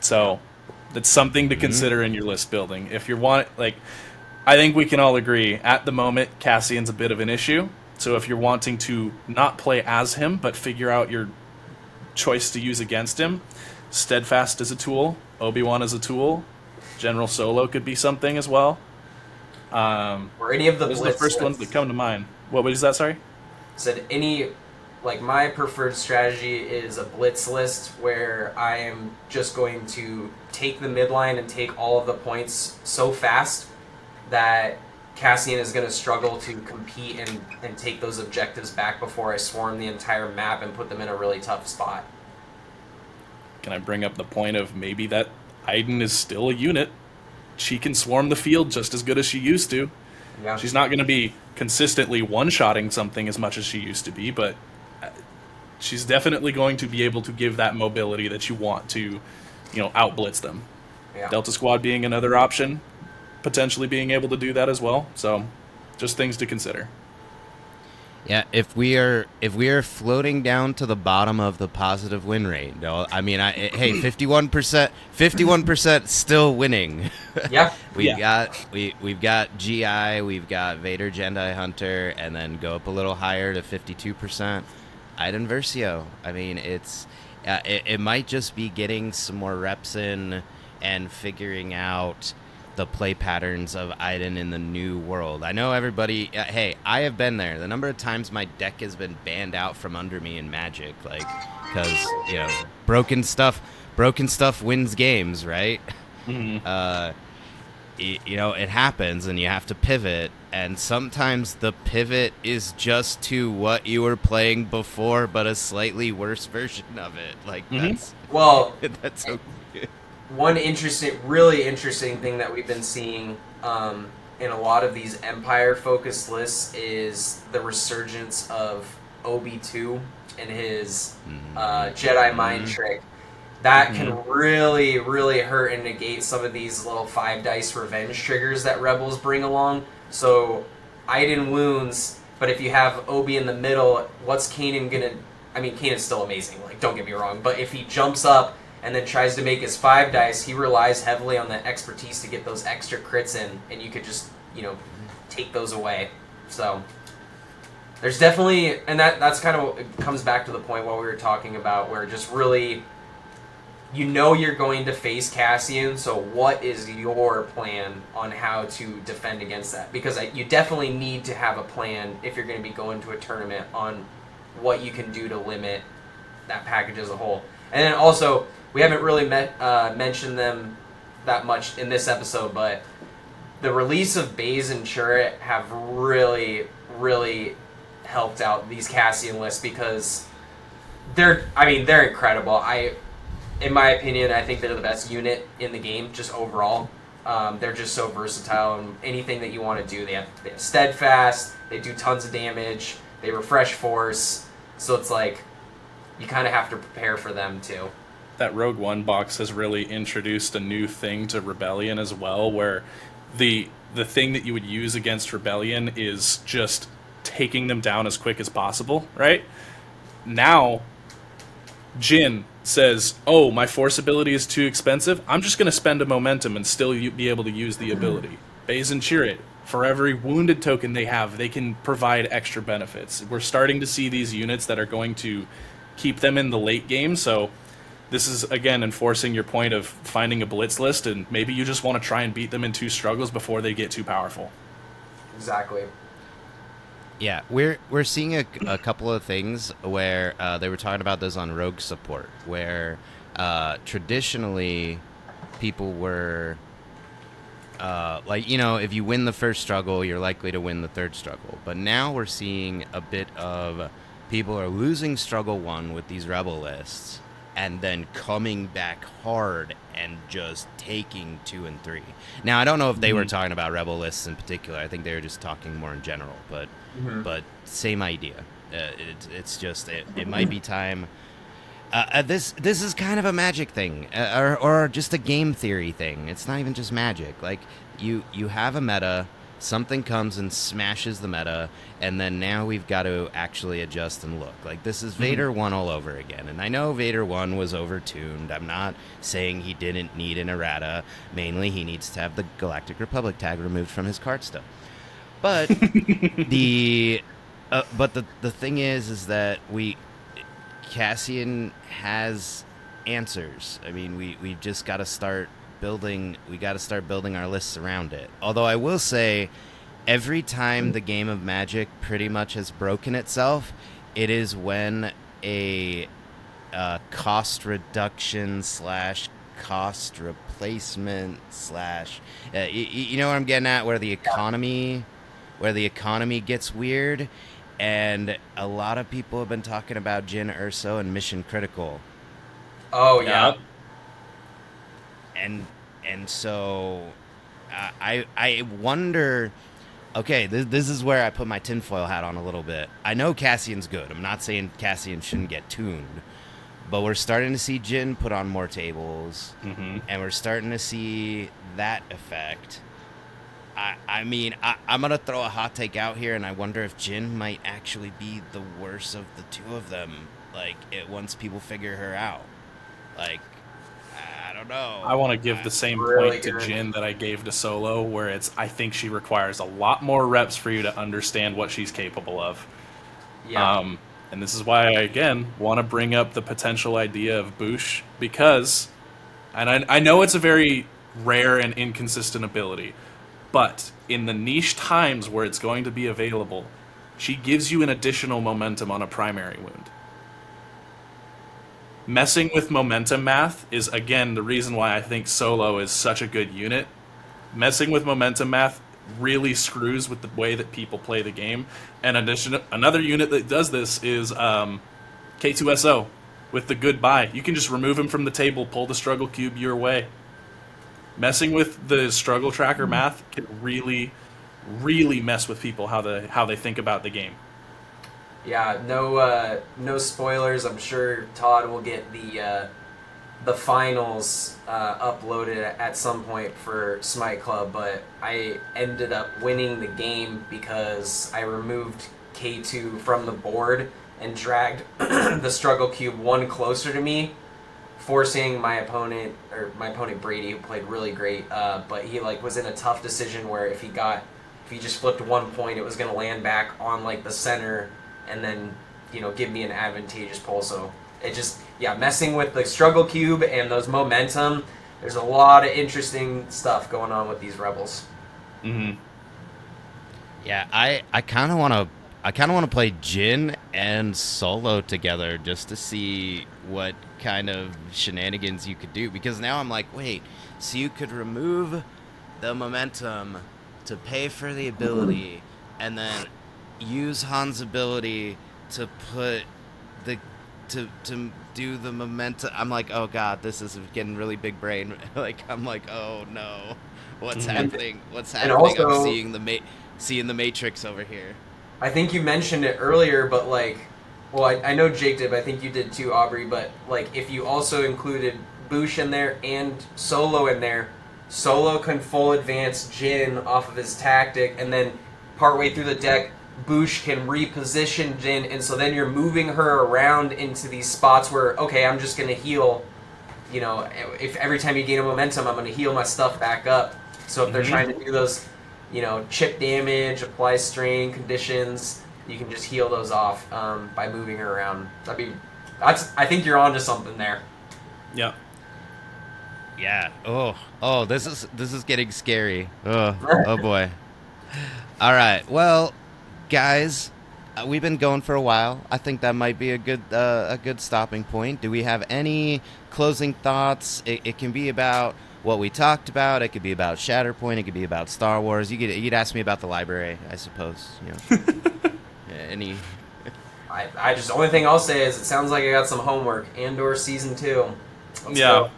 [SPEAKER 3] So that's something to consider in your list building. If you want, like, I think we can all agree, at the moment, Cassian's a bit of an issue. So if you're wanting to not play as him, but figure out your choice to use against him, steadfast is a tool, Obi-Wan is a tool, General Solo could be something as well.
[SPEAKER 2] Or any of the
[SPEAKER 3] Those are the first ones that come to mind. What was that, sorry?
[SPEAKER 2] Said any, like, my preferred strategy is a blitz list where I am just going to take the midline and take all of the points so fast that Cassian is going to struggle to compete and take those objectives back before I swarm the entire map and put them in a really tough spot.
[SPEAKER 3] Can I bring up the point of maybe that Iden is still a unit? She can swarm the field just as good as she used to.
[SPEAKER 2] Yeah.
[SPEAKER 3] She's not going to be consistently one-shotting something as much as she used to be, but she's definitely going to be able to give that mobility that you want to, you know, out-blitz them.
[SPEAKER 2] Yeah.
[SPEAKER 3] Delta Squad being another option, potentially being able to do that as well. So, just things to consider.
[SPEAKER 1] Yeah, if we are floating down to the bottom of the positive win rate, I mean, hey, 51% still winning.
[SPEAKER 2] Yeah.
[SPEAKER 1] We've got GI, we've got Vader Jedi Hunter, and then go up a little higher to 52%. Iden Versio. I mean, it might just be getting some more reps in and figuring out the play patterns of Iden in the new world. I know everybody, hey, I have been there. The number of times my deck has been banned out from under me in Magic, like, because, you know, broken stuff wins games, right?
[SPEAKER 3] Mm-hmm.
[SPEAKER 1] You know, it happens and you have to pivot, and sometimes the pivot is just to what you were playing before, but a slightly worse version of it. Like, that's okay.
[SPEAKER 2] One really interesting thing that we've been seeing in a lot of these Empire-focused lists is the resurgence of Obi-2 and his Jedi mind trick. That can really, really hurt and negate some of these little 5-dice revenge triggers that Rebels bring along. So, Iden wounds, but if you have Obi in the middle, what's Kanan gonna... I mean, Kanan's still amazing, like, don't get me wrong, but if he jumps up and then tries to make his 5-dice, he relies heavily on the expertise to get those extra crits in, and you could just, you know, take those away. So, there's definitely... And that's kind of... It comes back to the point what we were talking about, where just really... You know you're going to face Cassian, so what is your plan on how to defend against that? Because you definitely need to have a plan if you're going to be going to a tournament on what you can do to limit that package as a whole. And then also, we haven't really mentioned them that much in this episode, but the release of Baze and Churret have really, really helped out these Cassian lists because they're incredible. In my opinion, I think they're the best unit in the game, just overall. They're just so versatile, and anything that you want to do, they have steadfast, they do tons of damage, they refresh force, so it's like, you kind of have to prepare for them too.
[SPEAKER 3] That Rogue One box has really introduced a new thing to Rebellion as well, where the thing that you would use against Rebellion is just taking them down as quick as possible, right? Now, Jin says, oh, my force ability is too expensive, I'm just going to spend a momentum and still be able to use the ability. Baze and Chirrut, for every wounded token they have, they can provide extra benefits. We're starting to see these units that are going to keep them in the late game, so this is, again, enforcing your point of finding a blitz list, and maybe you just want to try and beat them in 2 struggles before they get too powerful.
[SPEAKER 2] Exactly.
[SPEAKER 1] Yeah, we're seeing a couple of things where they were talking about this on Rogue support, where traditionally people were like, if you win the first struggle, you're likely to win the third struggle. But now we're seeing a bit of people are losing struggle 1 with these rebel lists and then coming back hard and just taking 2 and 3. Now, I don't know if they were talking about rebel lists in particular. I think they were just talking more in general, but same idea. It's just it might be time. This is kind of a Magic thing, or just a game theory thing. It's not even just Magic. Like you have a meta, something comes and smashes the meta, and then now we've got to actually adjust and look. Like this is Vader 1 all over again. And I know Vader 1 was overtuned. I'm not saying he didn't need an errata. Mainly he needs to have the Galactic Republic tag removed from his card still. But the thing is that Cassian has answers. I mean, we've just got to start building. We got to start building our lists around it. Although I will say, every time the game of Magic pretty much has broken itself, it is when a cost reduction / cost replacement / you know what I'm getting at, where the economy gets weird. And a lot of people have been talking about Jyn Erso and Mission Critical.
[SPEAKER 2] Oh yeah.
[SPEAKER 1] And so I wonder. Okay, this is where I put my tinfoil hat on a little bit. I know Cassian's good. I'm not saying Cassian shouldn't get tuned, but we're starting to see Jyn put on more tables, and we're starting to see that effect. I mean, I'm going to throw a hot take out here, and I wonder if Jyn might actually be the worst of the two of them, like, once people figure her out. Like, I don't know.
[SPEAKER 3] I want to give the same point to Jyn that I gave to Solo, where I think she requires a lot more reps for you to understand what she's capable of.
[SPEAKER 2] Yeah.
[SPEAKER 3] And this is why I, again, want to bring up the potential idea of Boosh, because, and I know it's a very rare and inconsistent ability, but in the niche times where it's going to be available, she gives you an additional momentum on a primary wound. Messing with momentum math is, again, the reason why I think Solo is such a good unit. Messing with momentum math really screws with the way that people play the game. And another unit that does this is K2SO with the goodbye. You can just remove him from the table, pull the struggle cube your way. Messing with the struggle tracker math can really, really mess with people how they think about the game.
[SPEAKER 2] Yeah, no spoilers. I'm sure Todd will get the finals uploaded at some point for Smite Club, but I ended up winning the game because I removed K2 from the board and dragged the struggle cube 1 closer to me, forcing my opponent Brady, who played really great, but he was in a tough decision where if he just flipped 1 point, it was going to land back on the center and then give me an advantageous pull. So it just messing with the struggle cube and those momentum. There's a lot of interesting stuff going on with these rebels.
[SPEAKER 1] Yeah, I kind of want to play Jyn and Solo together just to see what kind of shenanigans you could do, because now I'm like, wait, so you could remove the momentum to pay for the ability and then use Han's ability to put to do the momentum. I'm like, oh god, this is getting really big brain. I'm like, oh no, what's happening? What's happening?
[SPEAKER 2] Also,
[SPEAKER 1] I'm seeing the Matrix over here.
[SPEAKER 2] I think you mentioned it earlier, but I know Jake did, but I think you did too, Aubrey. But if you also included Boosh in there and Solo in there, Solo can full advance Jyn off of his tactic, and then partway through the deck, Boosh can reposition Jyn, and so then you're moving her around into these spots where, okay, I'm just going to heal, if every time you gain a momentum, I'm going to heal my stuff back up. So if they're trying to do those, chip damage, apply strain conditions, you can just heal those off by moving her around. I think you're onto something there.
[SPEAKER 3] Yeah.
[SPEAKER 1] Yeah. Oh, this is getting scary. Oh boy. All right. Well, guys, we've been going for a while. I think that might be a good stopping point. Do we have any closing thoughts? It can be about what we talked about. It could be about Shatterpoint. It could be about Star Wars. You'd ask me about the library, I suppose. Any?
[SPEAKER 4] I just, the only thing I'll say is it sounds like I got some homework. Andor season 2. Let's
[SPEAKER 3] Yeah.
[SPEAKER 4] go.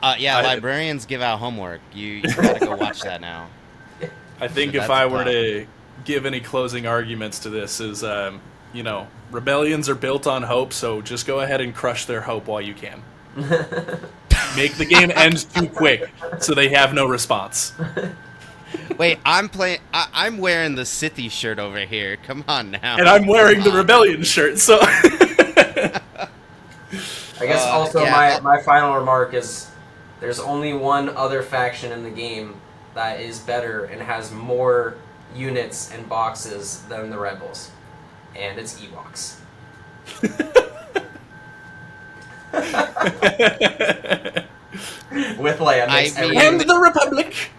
[SPEAKER 1] Librarians give out homework. You gotta go watch that now.
[SPEAKER 3] I think
[SPEAKER 1] So
[SPEAKER 3] if
[SPEAKER 1] that's
[SPEAKER 3] I
[SPEAKER 1] the
[SPEAKER 3] were
[SPEAKER 1] plan.
[SPEAKER 3] to give any closing arguments to this is, rebellions are built on hope, so just go ahead and crush their hope while you can. Make the game end too quick so they have no response.
[SPEAKER 1] Wait, I'm wearing the Sithy shirt over here. Come on now.
[SPEAKER 3] And I'm wearing the rebellion shirt, so...
[SPEAKER 4] I guess also
[SPEAKER 1] yeah.
[SPEAKER 4] my final remark is there's only one other faction in the game that is better and has more units and boxes than the Rebels. And it's Ewoks. With Leia. Makes
[SPEAKER 1] I mean-
[SPEAKER 4] everything-
[SPEAKER 3] And the Republic!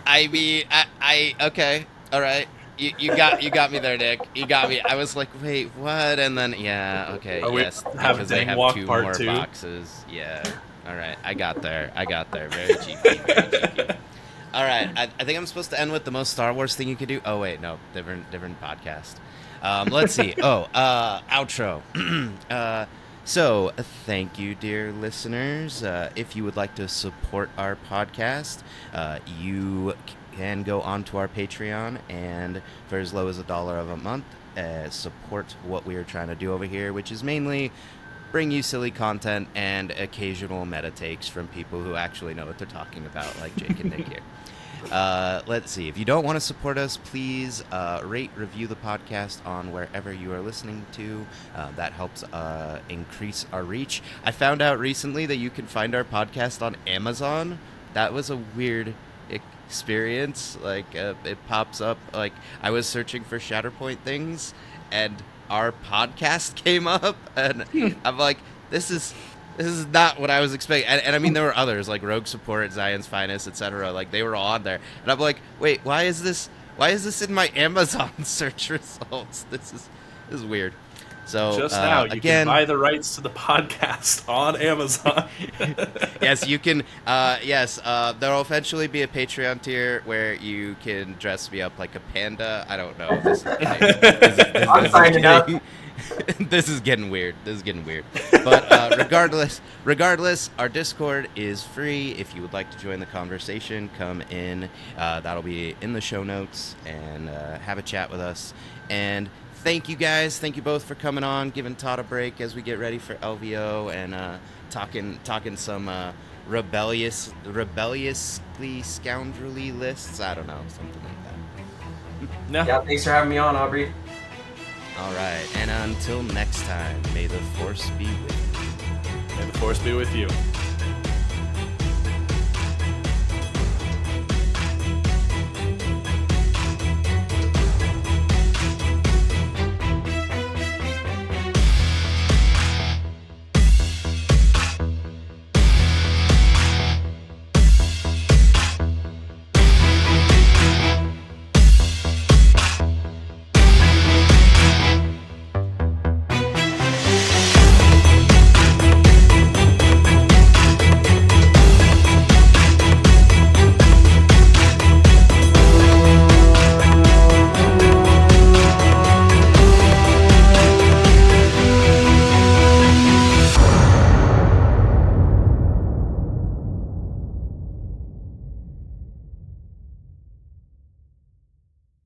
[SPEAKER 1] I mean, I okay, all right. You got me there, Nick. You got me. I was like, wait, what? And then okay,
[SPEAKER 3] Are we
[SPEAKER 1] yes,
[SPEAKER 3] have
[SPEAKER 1] because they
[SPEAKER 3] Dang
[SPEAKER 1] have
[SPEAKER 3] Walk
[SPEAKER 1] 2
[SPEAKER 3] Part
[SPEAKER 1] more
[SPEAKER 3] 2?
[SPEAKER 1] boxes. Yeah. All right, I got there. Very cheeky. Very cheeky. All right, I think I'm supposed to end with the most Star Wars thing you could do. Oh wait, no, different podcast. Let's see. Outro. So, thank you, dear listeners. If you would like to support our podcast, you can go onto our Patreon and, for as low as $1 a month, support what we are trying to do over here, which is mainly bring you silly content and occasional meta takes from people who actually know what they're talking about, like Jake and Nick here. Let's see. If you don't want to support us, please rate, review the podcast on wherever you are listening to. That helps increase our reach. I found out recently that you can find our podcast on Amazon. That was a weird experience. Like, it pops up. Like, I was searching for Shatterpoint things, and our podcast came up, and I'm like, this is not what I was expecting. And I mean, there were others, like Rogue Support, Zion's Finest, etc. Like, they were all on there. And I'm like, wait, why is this in my Amazon search results? This is weird. So,
[SPEAKER 3] Just now, you
[SPEAKER 1] again,
[SPEAKER 3] can buy the rights to the podcast on Amazon.
[SPEAKER 1] yes, you can. There'll eventually be a Patreon tier where you can dress me up like a panda. I don't know if this is
[SPEAKER 4] I'm signing up.
[SPEAKER 1] This is getting weird. But regardless, our Discord is free. If you would like to join the conversation, come in. That'll be in the show notes, and have a chat with us. And thank you guys. Thank you both for coming on, giving Todd a break as we get ready for LVO, and talking some rebelliously scoundrelly lists. I don't know, something like that.
[SPEAKER 3] No.
[SPEAKER 4] Yeah, thanks for having me on, Aubrey.
[SPEAKER 1] All right, and until next time, may the Force be with you.
[SPEAKER 3] May the Force be with you.